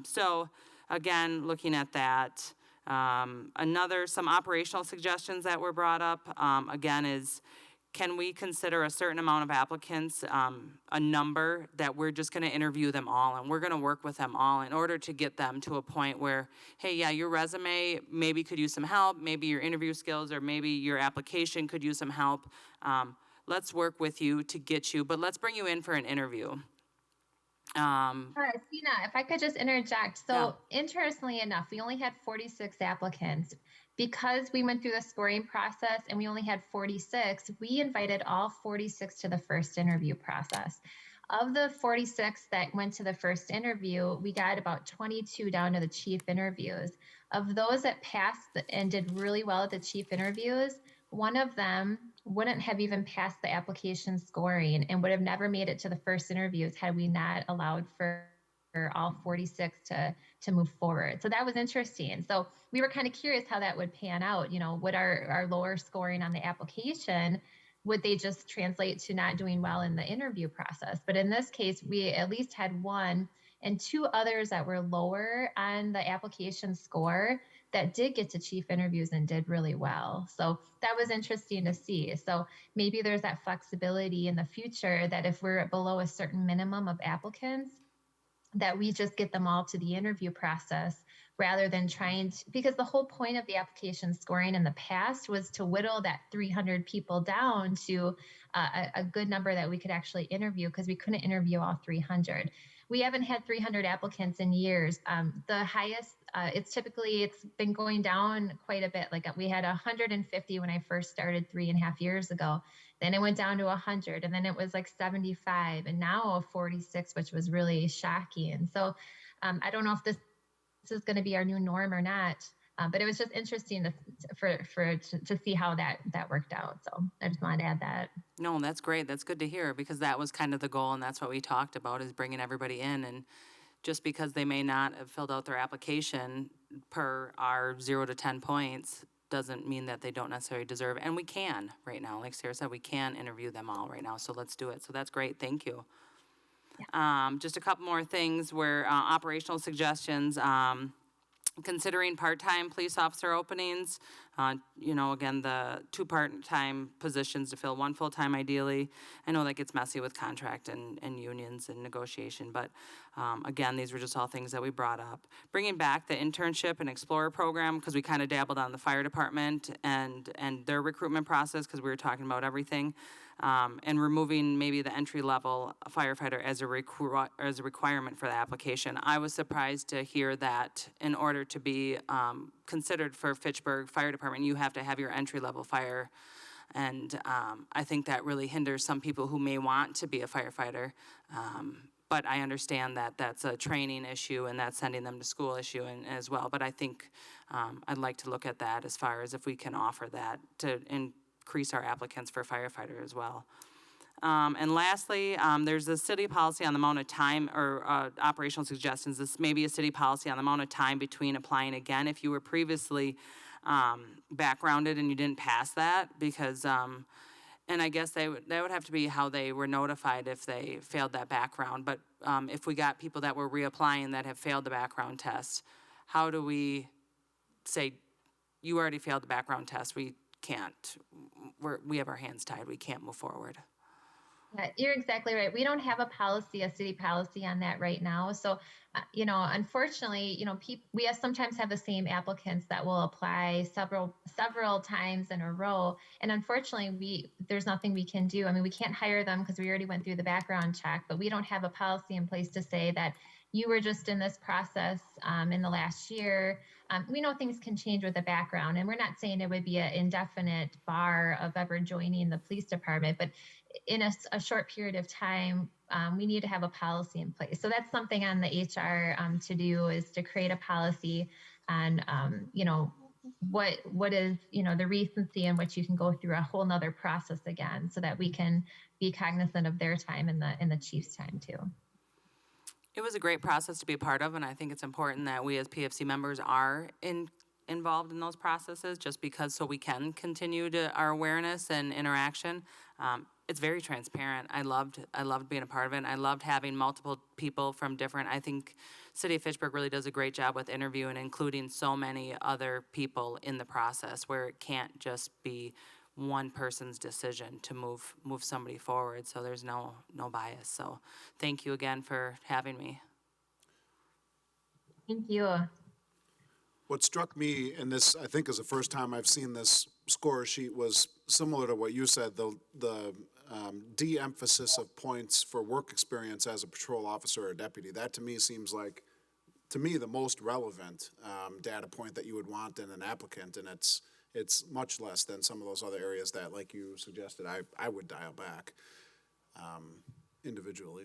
So again, looking at that, some operational suggestions that were brought up, again, is can we consider a certain amount of applicants, a number that we're just gonna interview them all, and we're gonna work with them all in order to get them to a point where, hey, yeah, your resume maybe could use some help, maybe your interview skills, or maybe your application could use some help. Let's work with you to get you, but let's bring you in for an interview. Sina, if I could just interject. So interestingly enough, we only had 46 applicants. because we went through the scoring process and we only had 46, we invited all 46 to the first interview process. Of the 46 that went to the first interview, we got about 22 down to the chief interviews. Of those that passed and did really well at the chief interviews, one of them wouldn't have even passed the application scoring and would have never made it to the first interviews had we not allowed for all 46 to move forward. So that was interesting. So we were kind of curious how that would pan out. You know, would our lower scoring on the application, would they just translate to not doing well in the interview process? But in this case, we at least had one and two others that were lower on the application score that did get to chief interviews and did really well. So that was interesting to see. So maybe there's that flexibility in the future that if we're below a certain minimum of applicants, that we just get them all to the interview process rather than trying to, because the whole point of the application scoring in the past was to whittle that 300 people down to a good number that we could actually interview, because we couldn't interview all 300. We haven't had 300 applicants in years. The highest, it's been going down quite a bit. Like we had 150 when I first started 3.5 years ago. Then it went down to 100, and then it was like 75, and now 46, which was really shocking. So I don't know if this is going to be our new norm or not, but it was just interesting to see how that worked out. So I just wanted to add that. No, that's great. That's good to hear, because that was kind of the goal, and that's what we talked about, is bringing everybody in. And just because they may not have filled out their application per our 0 to 10 points doesn't mean that they don't necessarily deserve, and we can right now. Like Sarah said, we can interview them all right now, so let's do it. So that's great. Thank you. Yeah. Just a couple more things where operational suggestions. Considering part-time police officer openings, again, the 2 part-time positions to fill 1 full-time ideally. I know that gets messy with contract and unions and negotiation, but again, these were just all things that we brought up. Bringing back the internship and explorer program, because we kind of dabbled on the fire department and their recruitment process, because we were talking about everything. And removing maybe the entry-level firefighter as a requirement for the application. I was surprised to hear that in order to be considered for Fitchburg Fire Department, you have to have your entry-level fire. And I think that really hinders some people who may want to be a firefighter. But I understand that that's a training issue, and that's sending them to school issue as well. But I think I'd like to look at that as far as if we can offer that to increase our applicants for firefighter as well. And lastly, there's a city policy on the amount of time, or operational suggestions. This may be a city policy on the amount of time between applying again. If you were previously backgrounded and you didn't pass that, because, and I guess that would have to be how they were notified if they failed that background. But if we got people that were reapplying that have failed the background test, how do we say, you already failed the background test, we can't, we have our hands tied, we can't move forward? You're exactly right. We don't have a city policy on that right now. So, unfortunately, we sometimes have the same applicants that will apply several times in a row. And unfortunately, there's nothing we can do. I mean, we can't hire them because we already went through the background check, but we don't have a policy in place to say that you were just in this process in the last year. We know things can change with the background, and we're not saying it would be an indefinite bar of ever joining the police department, but in a short period of time, we need to have a policy in place. So that's something on the HR to do, is to create a policy on, what is, the recency in which you can go through a whole nother process again, so that we can be cognizant of their time and the chief's time too. It was a great process to be a part of, and I think it's important that we as PFC members are involved in those processes, just because so we can continue our awareness and interaction. It's very transparent. I loved being a part of it. And I loved having multiple people from different, I think City of Fitchburg really does a great job with interviewing, including so many other people in the process, where it can't just be one person's decision to move somebody forward. So there's no bias. So thank you again for having me. Thank you. What struck me, and this I think is the first time I've seen this score sheet, was similar to what you said, the de-emphasis of points for work experience as a patrol officer or deputy. That to me seems like to me, the most relevant data point that you would want in an applicant, and it's much less than some of those other areas that, like you suggested, I would dial back individually.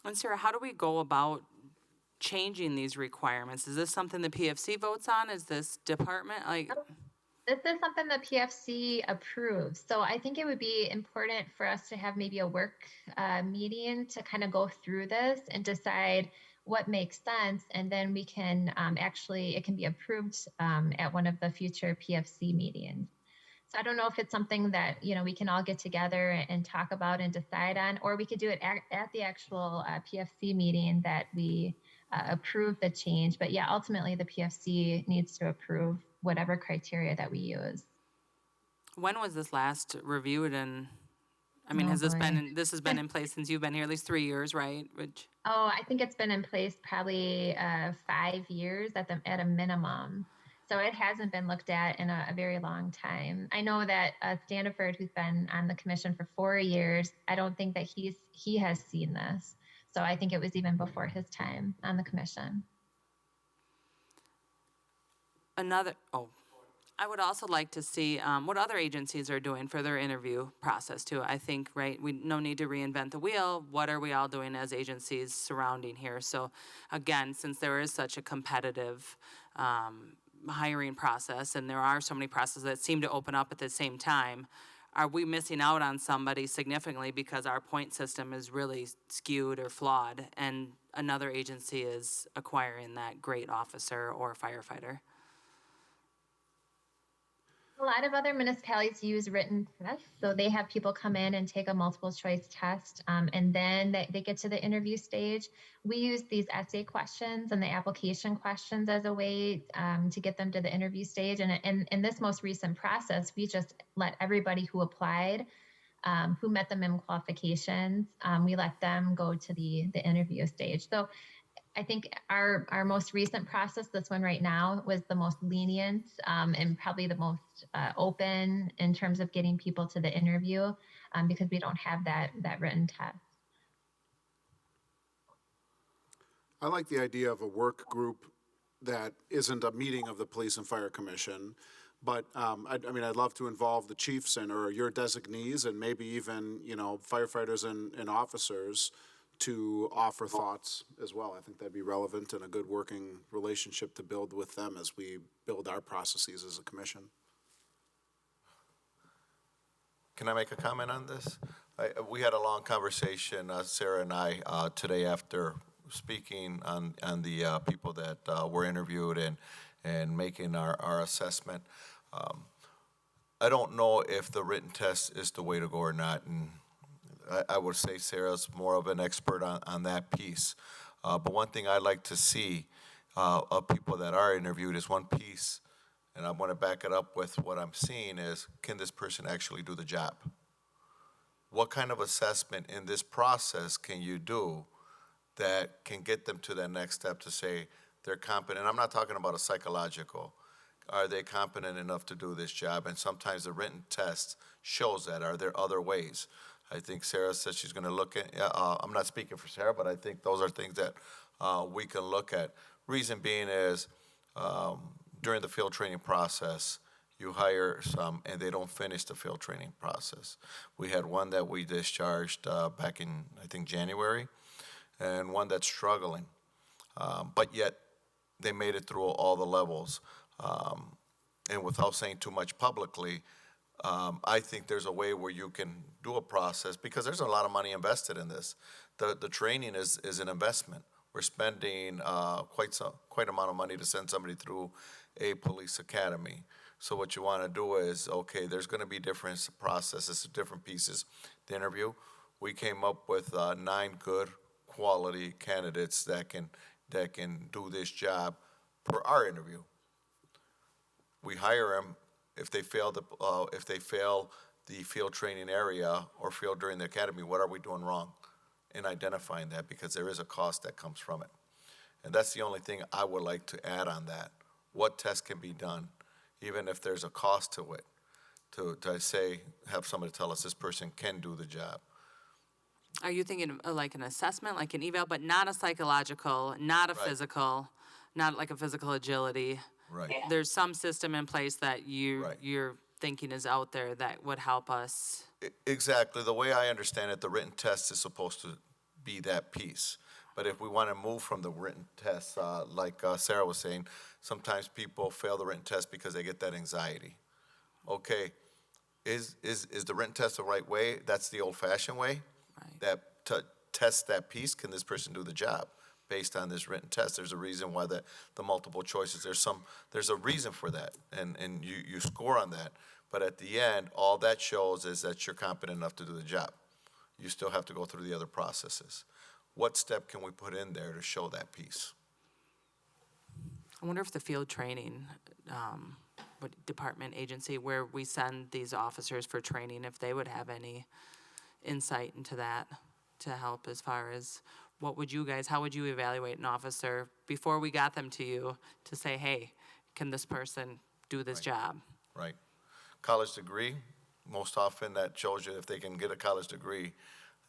And Sarah, how do we go about changing these requirements? Is this something the PFC votes on? Is this department, like? This is something the PFC approves. So I think it would be important for us to have maybe a work meeting to kind of go through this and decide what makes sense. And then we can it can be approved at one of the future PFC meetings. So I don't know if it's something that, we can all get together and talk about and decide on, or we could do it at the actual PFC meeting that we approve the change. But yeah, ultimately the PFC needs to approve whatever criteria that we use. When was this last reviewed, and, I mean, Oh, has this boy. this has been in place since you've been here at least 3 years, right? Which, Oh, I think it's been in place probably 5 years at a minimum. So it hasn't been looked at in a very long time. I know that Standiford, who's been on the commission for 4 years, I don't think that he has seen this. So I think it was even before his time on the commission. I would also like to see what other agencies are doing for their interview process too. I think, right, we no need to reinvent the wheel. What are we all doing as agencies surrounding here? So again, since there is such a competitive hiring process, and there are so many processes that seem to open up at the same time, are we missing out on somebody significantly because our point system is really skewed or flawed, and another agency is acquiring that great officer or firefighter? A lot of other municipalities use written tests. So they have people come in and take a multiple choice test, and then they get to the interview stage. We use these essay questions and the application questions as a way to get them to the interview stage. And in this most recent process, we just let everybody who applied, who met the minimum qualifications, we let them go to the interview stage. So I think our most recent process, this one right now, was the most lenient and probably the most open in terms of getting people to the interview because we don't have that written test. I like the idea of a work group that isn't a meeting of the Police and Fire Commission, but I'd love to involve the chiefs or your designees and maybe even, firefighters and officers to offer thoughts as well. I think that'd be relevant and a good working relationship to build with them as we build our processes as a commission. Can I make a comment on this? We had a long conversation, Sarah and I, today after speaking on the people that were interviewed and making our assessment. I don't know if the written test is the way to go or not, and I would say Sarah's more of an expert on that piece. But one thing I like to see of people that are interviewed is one piece, and I want to back it up with what I'm seeing is, can this person actually do the job? What kind of assessment in this process can you do that can get them to that next step to say they're competent? I'm not talking about a psychological. Are they competent enough to do this job? And sometimes the written test shows that. Are there other ways? I think Sarah said she's going to look at, I'm not speaking for Sarah, but I think those are things that we can look at. Reason being is during the field training process, you hire some and they don't finish the field training process. We had one that we discharged back in, I think, January, and one that's struggling. But yet they made it through all the levels. And without saying too much publicly, I think there's a way where you can do a process because there's a lot of money invested in this. The training is an investment. We're spending quite amount of money to send somebody through a police academy. So what you want to do is, okay, there's going to be different processes, different pieces. The interview, we came up with 9 good quality candidates that can do this job per our interview. We hire them. If they fail the field training area or fail during the academy, what are we doing wrong in identifying that? Because there is a cost that comes from it. And that's the only thing I would like to add on that. What tests can be done, even if there's a cost to it, to say, have somebody tell us this person can do the job. Are you thinking of like an assessment, like an eval, but not a psychological, not a Right. physical, not like a physical agility? Right. There's some system in place that Right. you're thinking is out there that would help us. Exactly. The way I understand it, the written test is supposed to be that piece. But if we want to move from the written test, like Sarah was saying, sometimes people fail the written test because they get that anxiety. Okay, is the written test the right way? That's the old-fashioned way? Right. That to test that piece, can this person do the job based on this written test? There's a reason why the multiple choices, there's a reason for that, and you score on that. But at the end, all that shows is that you're competent enough to do the job. You still have to go through the other processes. What step can we put in there to show that piece? I wonder if the field training, what department, agency, where we send these officers for training, if they would have any insight into that to help as far as how would you evaluate an officer before we got them to you to say, hey, can this person do this job? Right. College degree, most often that shows you if they can get a college degree,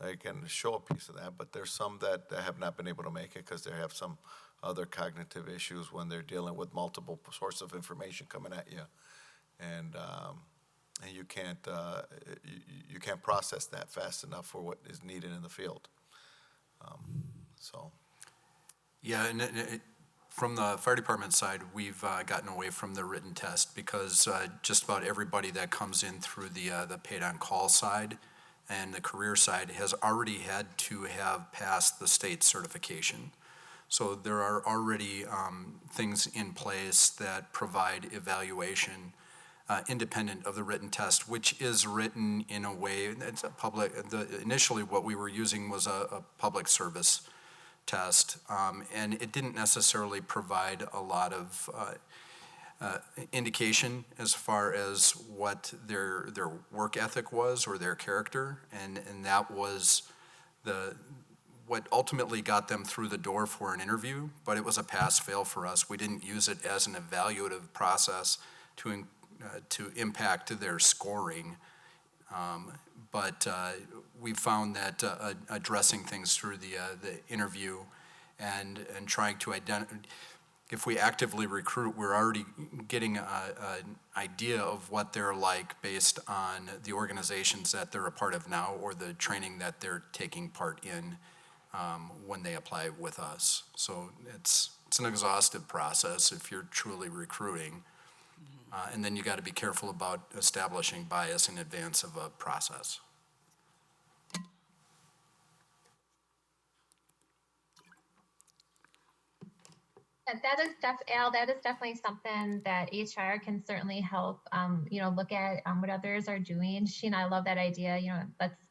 they can show a piece of that, but there's some that have not been able to make it because they have some other cognitive issues when they're dealing with multiple sources of information coming at you. And you can't process that fast enough for what is needed in the field. So. Yeah, and from the fire department side, we've gotten away from the written test because just about everybody that comes in through the paid-on-call side and the career side has already had to have passed the state certification. So there are already things in place that provide evaluation independent of the written test, which is written in a way, it's a public, initially what we were using was a public service test, and it didn't necessarily provide a lot of indication as far as what their work ethic was or their character, and that was what ultimately got them through the door for an interview, but it was a pass-fail for us. We didn't use it as an evaluative process to impact their scoring, but we found that addressing things through the interview and trying to identify, if we actively recruit, we're already getting an idea of what they're like based on the organizations that they're a part of now or the training that they're taking part in when they apply with us. So it's an exhaustive process if you're truly recruiting. And then you got to be careful about establishing bias in advance of a process. Al, that is definitely something that HR can certainly help, look at what others are doing. Sheena, I love that idea.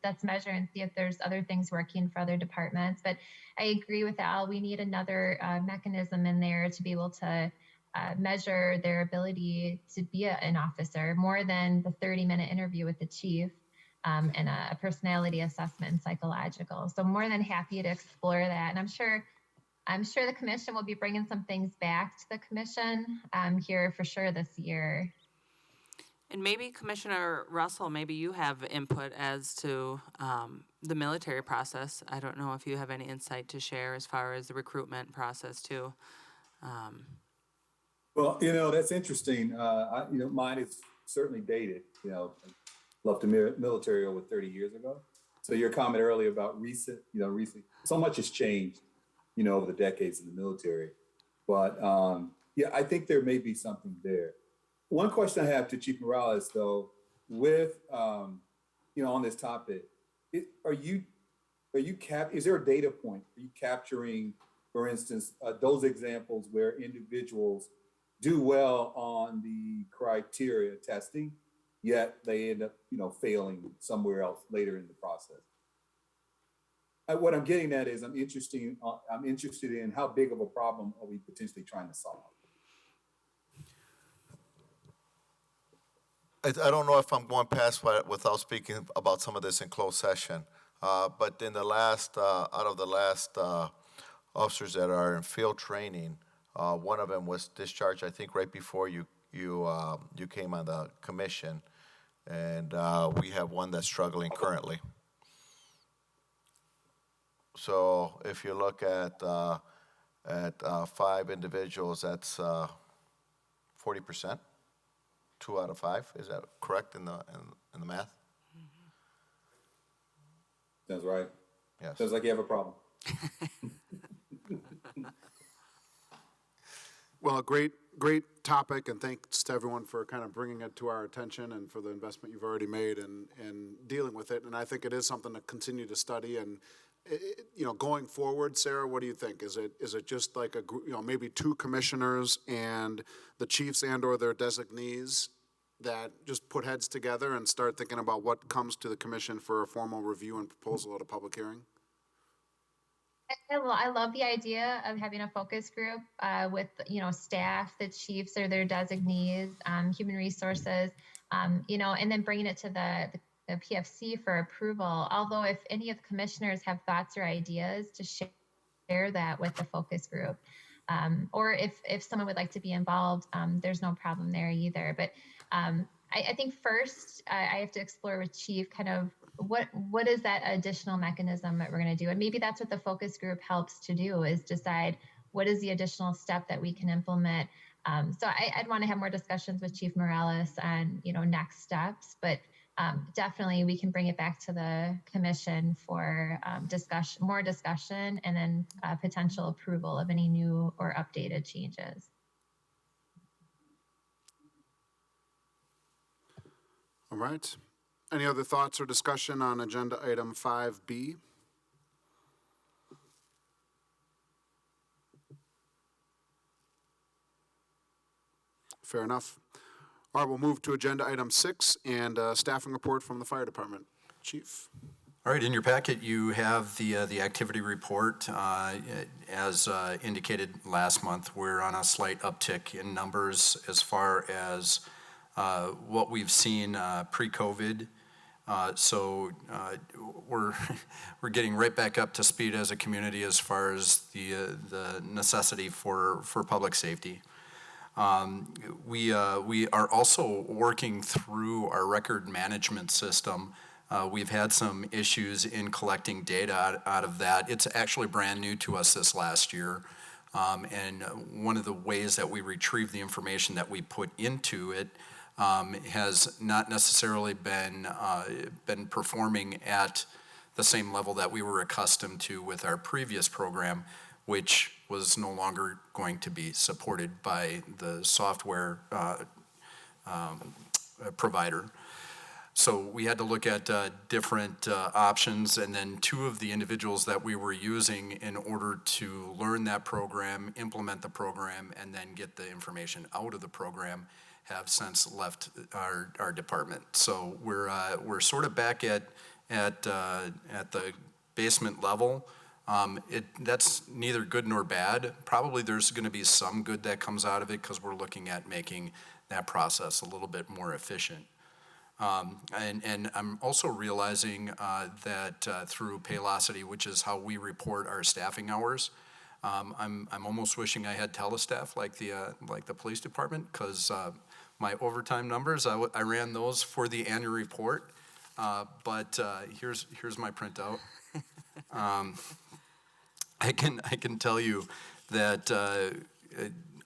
Let's measure and see if there's other things working for other departments. But I agree with Al. We need another mechanism in there to be able to measure their ability to be an officer more than the 30-minute interview with the chief and a personality assessment and psychological. So more than happy to explore that. And I'm sure the commission will be bringing some things back to the commission here for sure this year. And maybe Commissioner Russell, maybe you have input as to the military process. I don't know if you have any insight to share as far as the recruitment process too. Well, that's interesting. Mine is certainly dated. Left the military over 30 years ago. So your comment earlier about recent, so much has changed, over the decades in the military. But I think there may be something there. One question I have to Chief Morales, though, with on this topic, is there a data point? Are you capturing, for instance, those examples where individuals do well on the criteria testing, yet they end up, failing somewhere else later in the process? What I'm getting at is I'm interested in how big of a problem are we potentially trying to solve? I don't know if I'm going past without speaking about some of this in closed session, but in the last, out of the last officers that are in field training, one of them was discharged, I think, right before you came on the commission, and we have one that's struggling currently. So if you look at 5 individuals, that's 40%, 2 out of 5. Is that correct in the math? Sounds right. Yes. Sounds like you have a problem. Well, a great topic, and thanks to everyone for kind of bringing it to our attention and for the investment you've already made in dealing with it. And I think it is something to continue to study. And going forward, Sarah, what do you think? Is it just like maybe 2 commissioners and the chiefs and/or their designees that just put heads together and start thinking about what comes to the commission for a formal review and proposal at a public hearing? I love the idea of having a focus group with, staff, the chiefs or their designees, human resources, and then bringing it to the PFC for approval. Although if any of the commissioners have thoughts or ideas to share that with the focus group, or if someone would like to be involved, there's no problem there either. But I think first I have to explore with Chief kind of what is that additional mechanism that we're going to do, and maybe that's what the focus group helps to do, is decide what is the additional step that we can implement. So I'd want to have more discussions with Chief Morales on next steps, but definitely we can bring it back to the commission for more discussion, and then potential approval of any new or updated changes. All right. Any other thoughts or discussion on agenda item 5B? Fair enough. All right, we'll move to agenda item 6 and staffing report from the fire department. Chief. All right, in your packet, you have the activity report. As indicated last month, we're on a slight uptick in numbers as far as what we've seen pre-COVID. So we're getting right back up to speed as a community as far as the necessity for public safety. We are also working through our record management system. We've had some issues in collecting data out of that. It's actually brand new to us this last year. And one of the ways that we retrieve the information that we put into it has not necessarily been performing at the same level that we were accustomed to with our previous program, which was no longer going to be supported by the software provider. So we had to look at different options, and then 2 of the individuals that we were using in order to learn that program, implement the program, and then get the information out of the program have since left our department. So we're sort of back at the basement level. That's neither good nor bad. Probably there's going to be some good that comes out of it because we're looking at making that process a little bit more efficient. And I'm also realizing that through Paylocity, which is how we report our staffing hours, I'm almost wishing I had telestaff like the police department, because my overtime numbers, I ran those for the annual report. But here's my printout. I can tell you that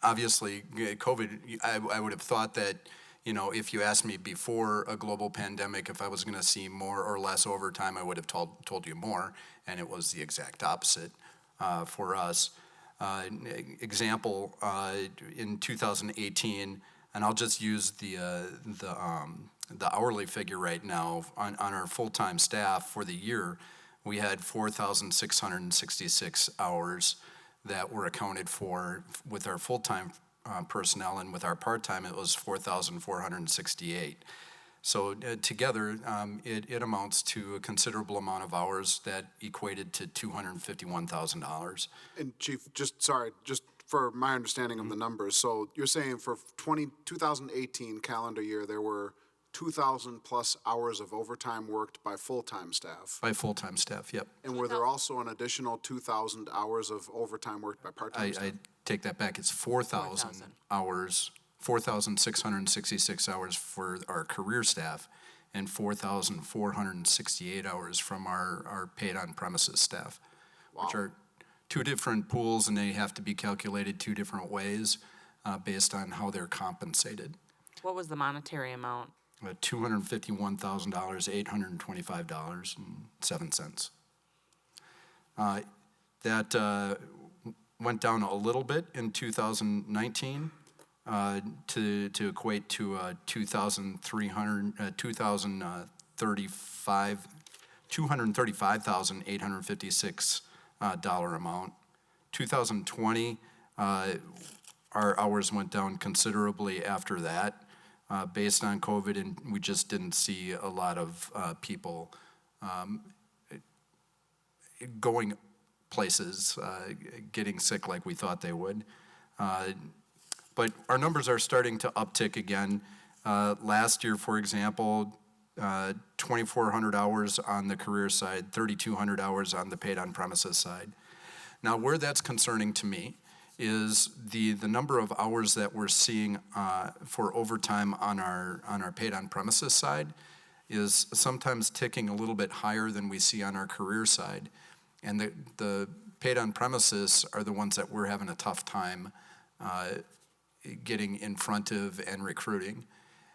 obviously COVID, I would have thought that, if you asked me before a global pandemic if I was going to see more or less overtime, I would have told you more, and it was the exact opposite for us. Example, in 2018, and I'll just use the hourly figure right now on our full-time staff for the year. We had 4,666 hours that were accounted for with our full-time personnel, and with our part-time it was 4,468. So together it amounts to a considerable amount of hours that equated to $251,000. And Chief, just for my understanding of the numbers, so you're saying for 2018 calendar year, there were 2,000 plus hours of overtime worked by full-time staff? By full-time staff, yep. And were there also an additional 2,000 hours of overtime worked by part-time staff? I take that back. It's 4,000 hours, 4,666 hours for our career staff, and 4,468 hours from our paid on-premises staff. which are two different pools, and they have to be calculated two different ways based on how they're compensated. What was the monetary amount? $251,000, $825.07. That went down a little bit in 2019 to equate to $235,856 amount. 2020, our hours went down considerably after that based on COVID, and we just didn't see a lot of people going places, getting sick like we thought they would. But our numbers are starting to uptick again. Last year, for example, 2,400 hours on the career side, 3,200 hours on the paid on premises side. Now, where that's concerning to me is the number of hours that we're seeing for overtime on our paid on premises side is sometimes ticking a little bit higher than we see on our career side. And the paid on premises are the ones that we're having a tough time getting in front of and recruiting.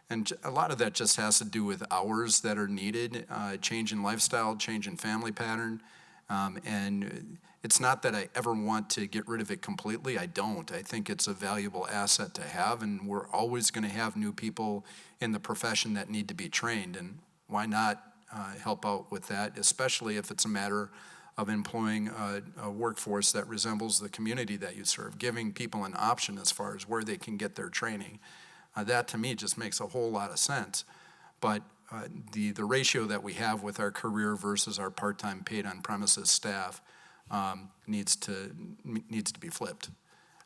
And a lot of that just has to do with hours that are needed, change in lifestyle, change in family pattern. And it's not that I ever want to get rid of it completely. I don't. I think it's a valuable asset to have, and we're always going to have new people in the profession that need to be trained. And why not help out with that, especially if it's a matter of employing a workforce that resembles the community that you serve, giving people an option as far as where they can get their training. That to me just makes a whole lot of sense. But the ratio that we have with our career versus our part-time paid on premises staff needs to be flipped.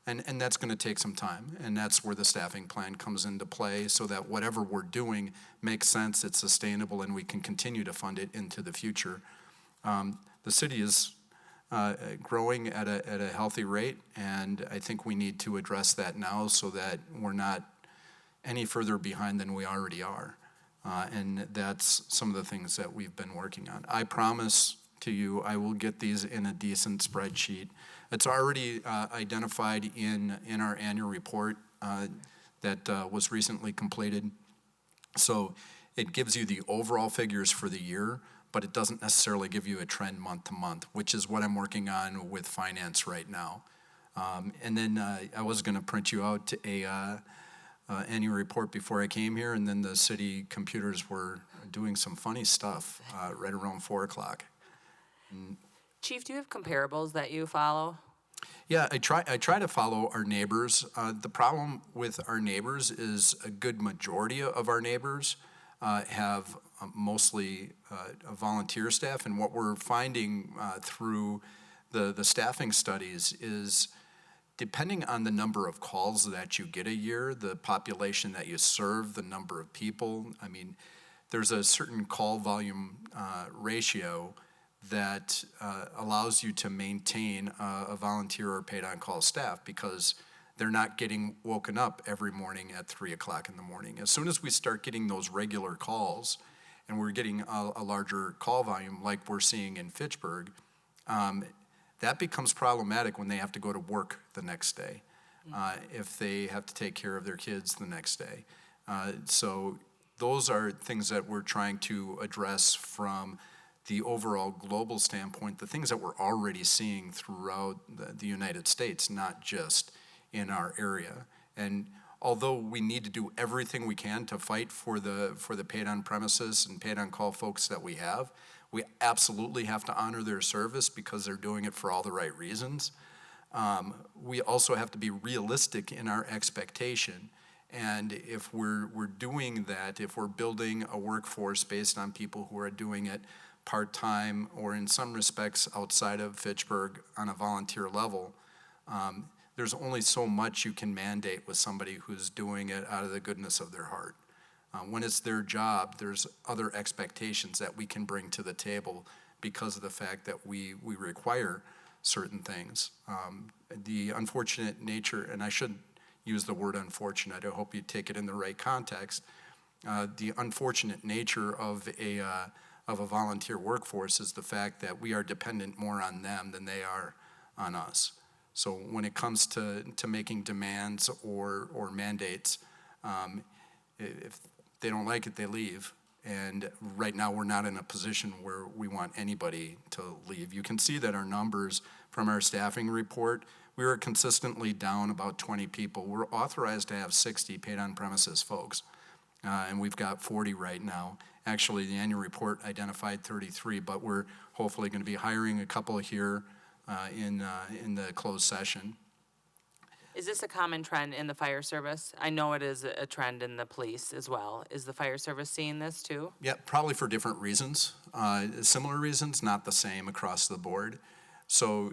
And that's going to take some time, and that's where the staffing plan comes into play so that whatever we're doing makes sense, it's sustainable, and we can continue to fund it into the future. The city is growing at a healthy rate, and I think we need to address that now so that we're not any further behind than we already are. And that's some of the things that we've been working on. I promise to you I will get these in a decent spreadsheet. It's already identified in our annual report that was recently completed. So it gives you the overall figures for the year, but it doesn't necessarily give you a trend month to month, which is what I'm working on with finance right now. And then I was going to print you out a annual report before I came here, and then the city computers were doing some funny stuff right around 4 o'clock. Chief, do you have comparables that you follow? Yeah, I try to follow our neighbors. The problem with our neighbors is a good majority of our neighbors have mostly a volunteer staff, and what we're finding through the staffing studies is depending on the number of calls that you get a year, the population that you serve, the number of people, I mean, there's a certain call volume ratio that allows you to maintain a volunteer or paid on-call staff because they're not getting woken up every morning at 3 o'clock in the morning. As soon as we start getting those regular calls and we're getting a larger call volume like we're seeing in Fitchburg, that becomes problematic when they have to go to work the next day, if they have to take care of their kids the next day. So those are things that we're trying to address from the overall global standpoint, the things that we're already seeing throughout the United States, not just in our area. And although we need to do everything we can to fight for the paid on premises and paid on call folks that we have, we absolutely have to honor their service because they're doing it for all the right reasons. We also have to be realistic in our expectation. And if we're doing that, if we're building a workforce based on people who are doing it part-time or in some respects outside of Fitchburg on a volunteer level, there's only so much you can mandate with somebody who's doing it out of the goodness of their heart. When it's their job, there's other expectations that we can bring to the table because of the fact that we require certain things. The unfortunate nature, and I should use the word unfortunate, I hope you take it in the right context, the unfortunate nature of of a volunteer workforce is the fact that we are dependent more on them than they are on us. So when it comes to making demands or mandates, if they don't like it, they leave. And right now, we're not in a position where we want anybody to leave. You can see that our numbers from our staffing report, we were consistently down about 20 people. We're authorized to have 60 paid on premises folks, and we've got 40 right now. Actually, the annual report identified 33, but we're hopefully going to be hiring a couple here in the closed session. Is this a common trend in the fire service? I know it is a trend in the police as well. Is the fire service seeing this too? Yeah, probably for different reasons. Similar reasons, not the same across the board. So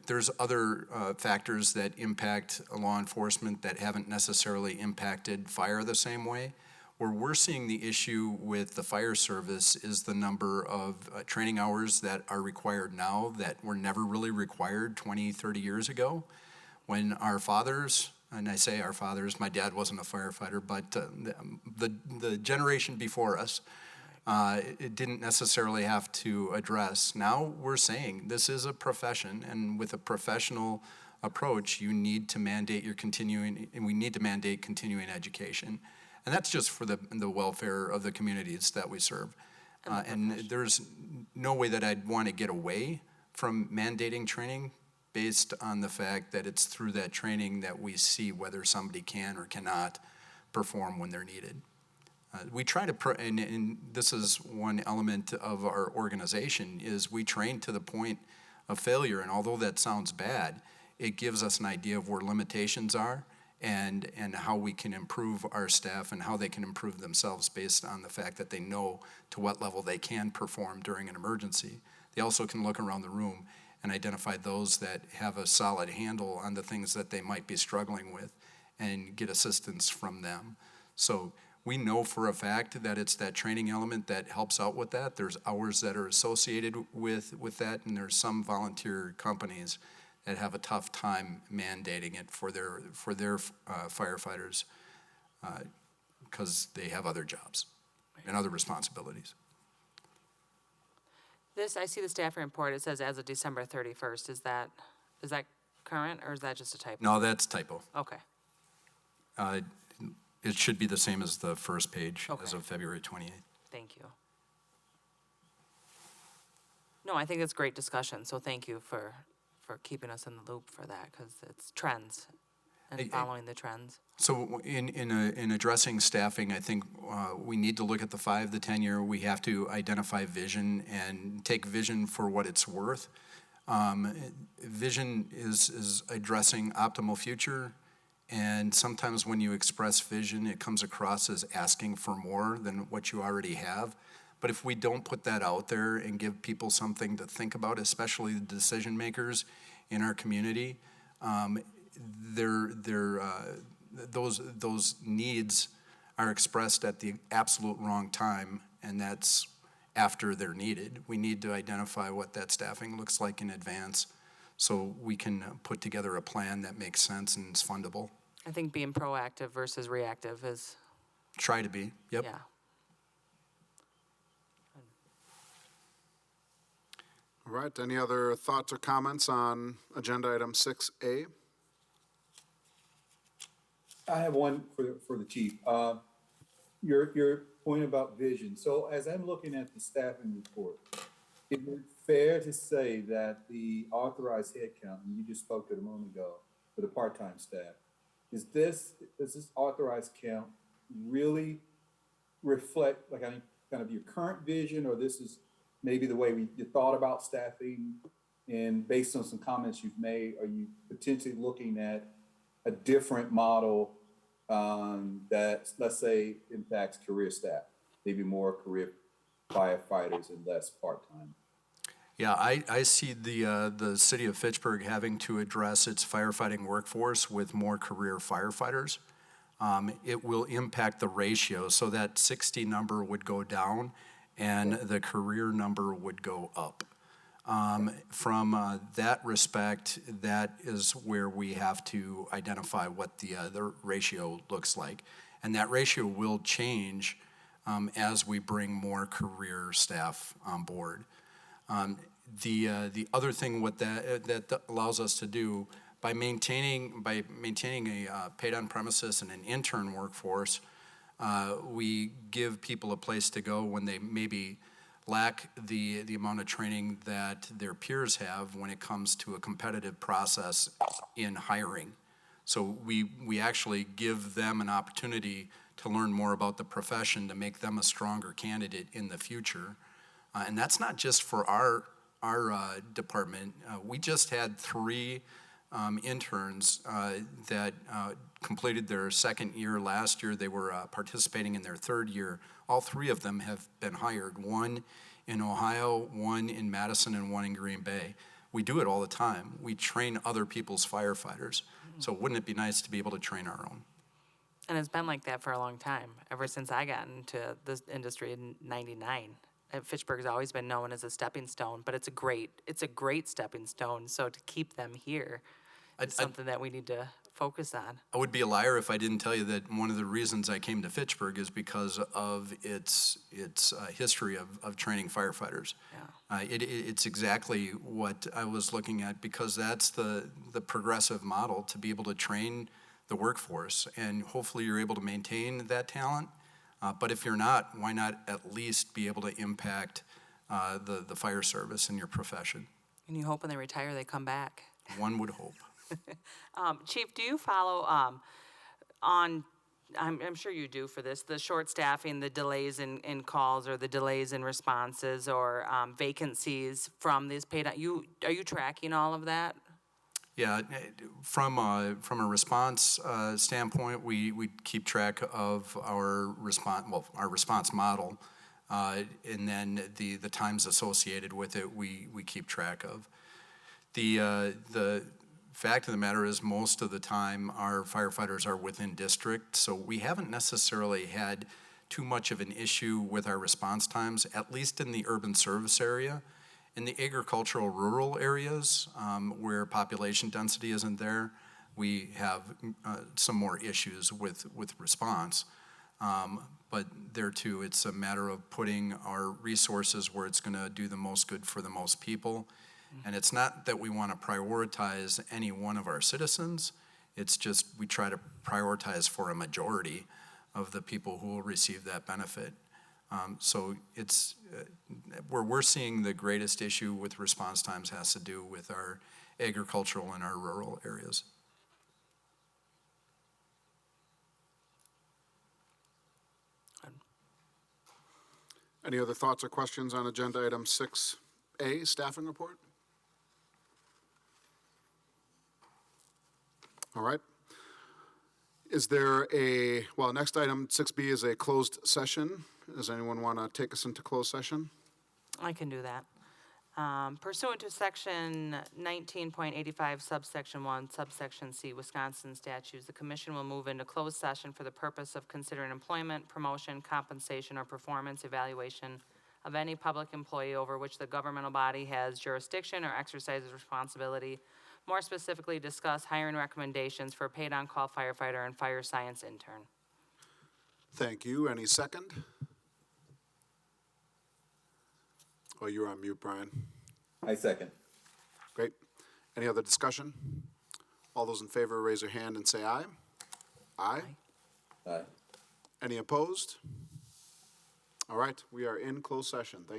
there's other factors that impact law enforcement that haven't necessarily impacted fire the same way. Where we're seeing the issue with the fire service is the number of training hours that are required now that were never really required 20, 30 years ago. When our fathers, and I say our fathers, my dad wasn't a firefighter, but the generation before us, it didn't necessarily have to address. Now we're saying this is a profession, and with a professional approach, you need to mandate and we need to mandate continuing education. And that's just for the welfare of the communities that we serve. And there's no way that I'd want to get away from mandating training based on the fact that it's through that training that we see whether somebody can or cannot perform when they're needed. We try to, and this is one element of our organization, is we train to the point of failure. And although that sounds bad, it gives us an idea of where limitations are and how we can improve our staff and how they can improve themselves based on the fact that they know to what level they can perform during an emergency. They also can look around the room and identify those that have a solid handle on the things that they might be struggling with and get assistance from them. So we know for a fact that it's that training element that helps out with that. There's hours that are associated with that, and there's some volunteer companies that have a tough time mandating it for their firefighters because they have other jobs and other responsibilities. I see the staffing report, it says as of December 31st. Is that current, or is that just a typo? No, that's typo. Okay. It should be the same as the first page as Okay. of February 28th. Thank you. No, I think it's great discussion, so thank you for keeping us in the loop for that, because it's trends and following the trends. So in addressing staffing, I think we need to look at the 5, the 10-year. We have to identify vision and take vision for what it's worth. Vision is addressing optimal future, and sometimes when you express vision, it comes across as asking for more than what you already have. But if we don't put that out there and give people something to think about, especially the decision makers in our community, those needs are expressed at the absolute wrong time, and that's after they're needed. We need to identify what that staffing looks like in advance so we can put together a plan that makes sense and is fundable. I think being proactive versus reactive is, Try to be, yep. yeah. All right, any other thoughts or comments on agenda item 6A? I have one for the chief. Your point about vision. So as I'm looking at the staffing report, is it fair to say that the authorized headcount, and you just spoke to it a moment ago, for the part-time staff, does this authorized count really reflect like kind of your current vision, or this is maybe the way you thought about staffing? And based on some comments you've made, are you potentially looking at a different model that, let's say, impacts career staff, maybe more career firefighters and less part-time? Yeah, I see the city of Fitchburg having to address its firefighting workforce with more career firefighters. It will impact the ratio, so that 60 number would go down and the career number would go up. From that respect, that is where we have to identify what the ratio looks like. And that ratio will change as we bring more career staff on board. The other thing what that allows us to do by maintaining a paid on premises and an intern workforce, we give people a place to go when they maybe lack the amount of training that their peers have when it comes to a competitive process in hiring. So we actually give them an opportunity to learn more about the profession to make them a stronger candidate in the future. And that's not just for our department. We just had 3 interns that completed their second year last year. They were participating in their third year. All 3 of them have been hired, 1 in Ohio, 1 in Madison, and 1 in Green Bay. We do it all the time. We train other people's firefighters. So wouldn't it be nice to be able to train our own? And it's been like that for a long time, ever since I got into this industry in '99. Fitchburg's always been known as a stepping stone, but it's a great stepping stone. So to keep them here is something that we need to focus on. I would be a liar if I didn't tell you that one of the reasons I came to Fitchburg is because of its history of training firefighters. Yeah. It's exactly what I was looking at, because that's the progressive model to be able to train the workforce, and hopefully you're able to maintain that talent. But if you're not, why not at least be able to impact the fire service in your profession? And you hope when they retire, they come back. One would hope. Chief, do you follow on, I'm sure you do for this, the short staffing, the delays in calls or the delays in responses or vacancies from these paid, are you tracking all of that? Yeah, from a response standpoint, we keep track of our response model, and then the times associated with it, we keep track of. The fact of the matter is, most of the time our firefighters are within district, so we haven't necessarily had too much of an issue with our response times, at least in the urban service area. In the agricultural rural areas, where population density isn't there, we have some more issues with response. But there too, it's a matter of putting our resources where it's going to do the most good for the most people. And it's not that we want to prioritize any one of our citizens. It's just we try to prioritize for a majority of the people who will receive that benefit. So it's where we're seeing the greatest issue with response times has to do with our agricultural and our rural areas. Any other thoughts or questions on agenda item 6A, staffing report? All right. Is there next item 6B is a closed session. Does anyone want to take us into closed session? I can do that. Pursuant to section 19.85 subsection 1 subsection C Wisconsin statutes, the commission will move into closed session for the purpose of considering employment, promotion, compensation, or performance evaluation of any public employee over which the governmental body has jurisdiction or exercises responsibility. More specifically, discuss hiring recommendations for a paid on-call firefighter and fire science intern. Thank you. Any second? Oh, you're on mute, Brian. I second. Great. Any other discussion? All those in favor, raise your hand and say aye. Aye. Aye. Any opposed? All right, we are in closed session. Thank you.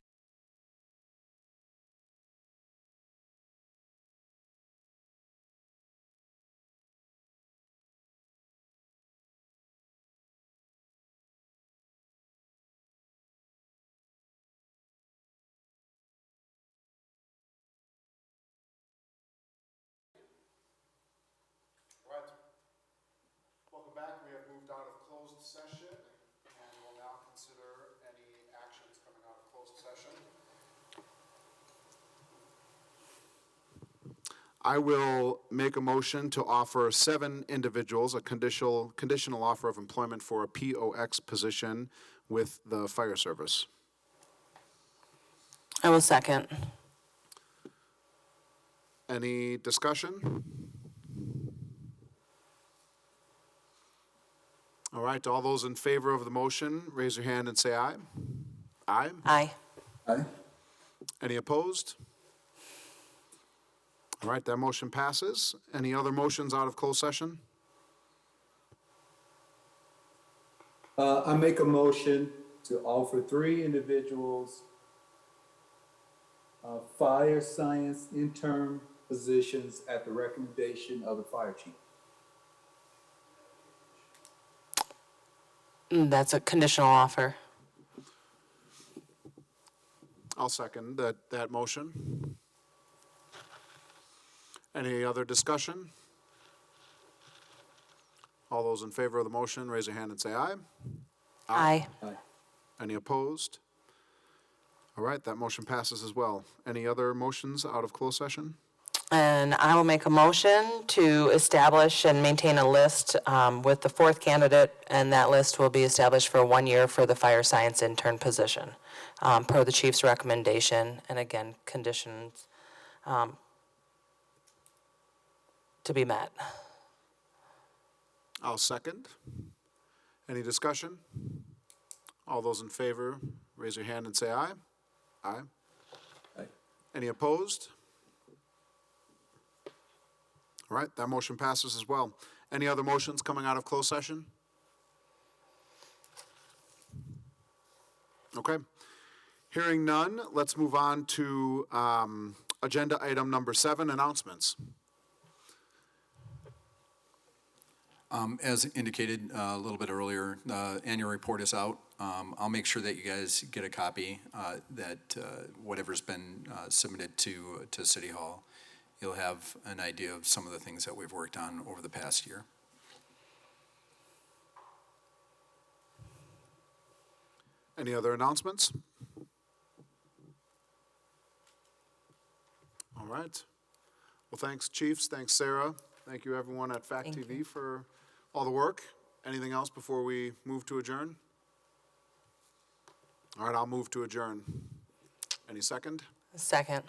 Welcome back. We have moved out of closed session and will now consider any actions coming out of closed session. I will make a motion to offer 7 individuals a conditional offer of employment for a POX position with the fire service. I will second. Any discussion? All All right, all those in favor of the motion, raise your hand and say aye. Aye. Aye. Aye. Any opposed? All right, that motion passes. Any other motions out of closed session? I make a motion to offer 3 individuals fire science intern positions at the recommendation of the fire chief. That's a conditional offer. I'll second that motion. Any other discussion? All those in favor of the motion, raise your hand and say aye. Aye. Aye. Any opposed? All right, that motion passes as well. Any other motions out of closed session? And I will make a motion to establish and maintain a list with the 4th candidate, and that list will be established for 1 year for the fire science intern position, per the chief's recommendation, and again, conditions to be met. I'll second. Any discussion? All those in favor, raise your hand and say aye. Aye. Aye. Any opposed? All right, that motion passes as well. Any other motions coming out of closed session? Okay. Hearing none, let's move on to agenda item number 7, announcements. As indicated a little bit earlier, the annual report is out. I'll make sure that you guys get a copy, that whatever's been submitted to City Hall, you'll have an idea of some of the things that we've worked on over the past year. Any other announcements? All right. Well, thanks, Chiefs. Thanks, Sarah. Thank you, everyone at Fact Thank TV for all the work. Anything else before we move to adjourn? All right, I'll move to adjourn. Any second? Second.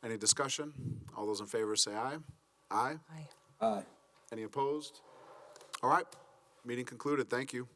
Any discussion? All those in favor say aye. Aye. Aye. Aye. Any opposed? All right, meeting concluded. Thank you.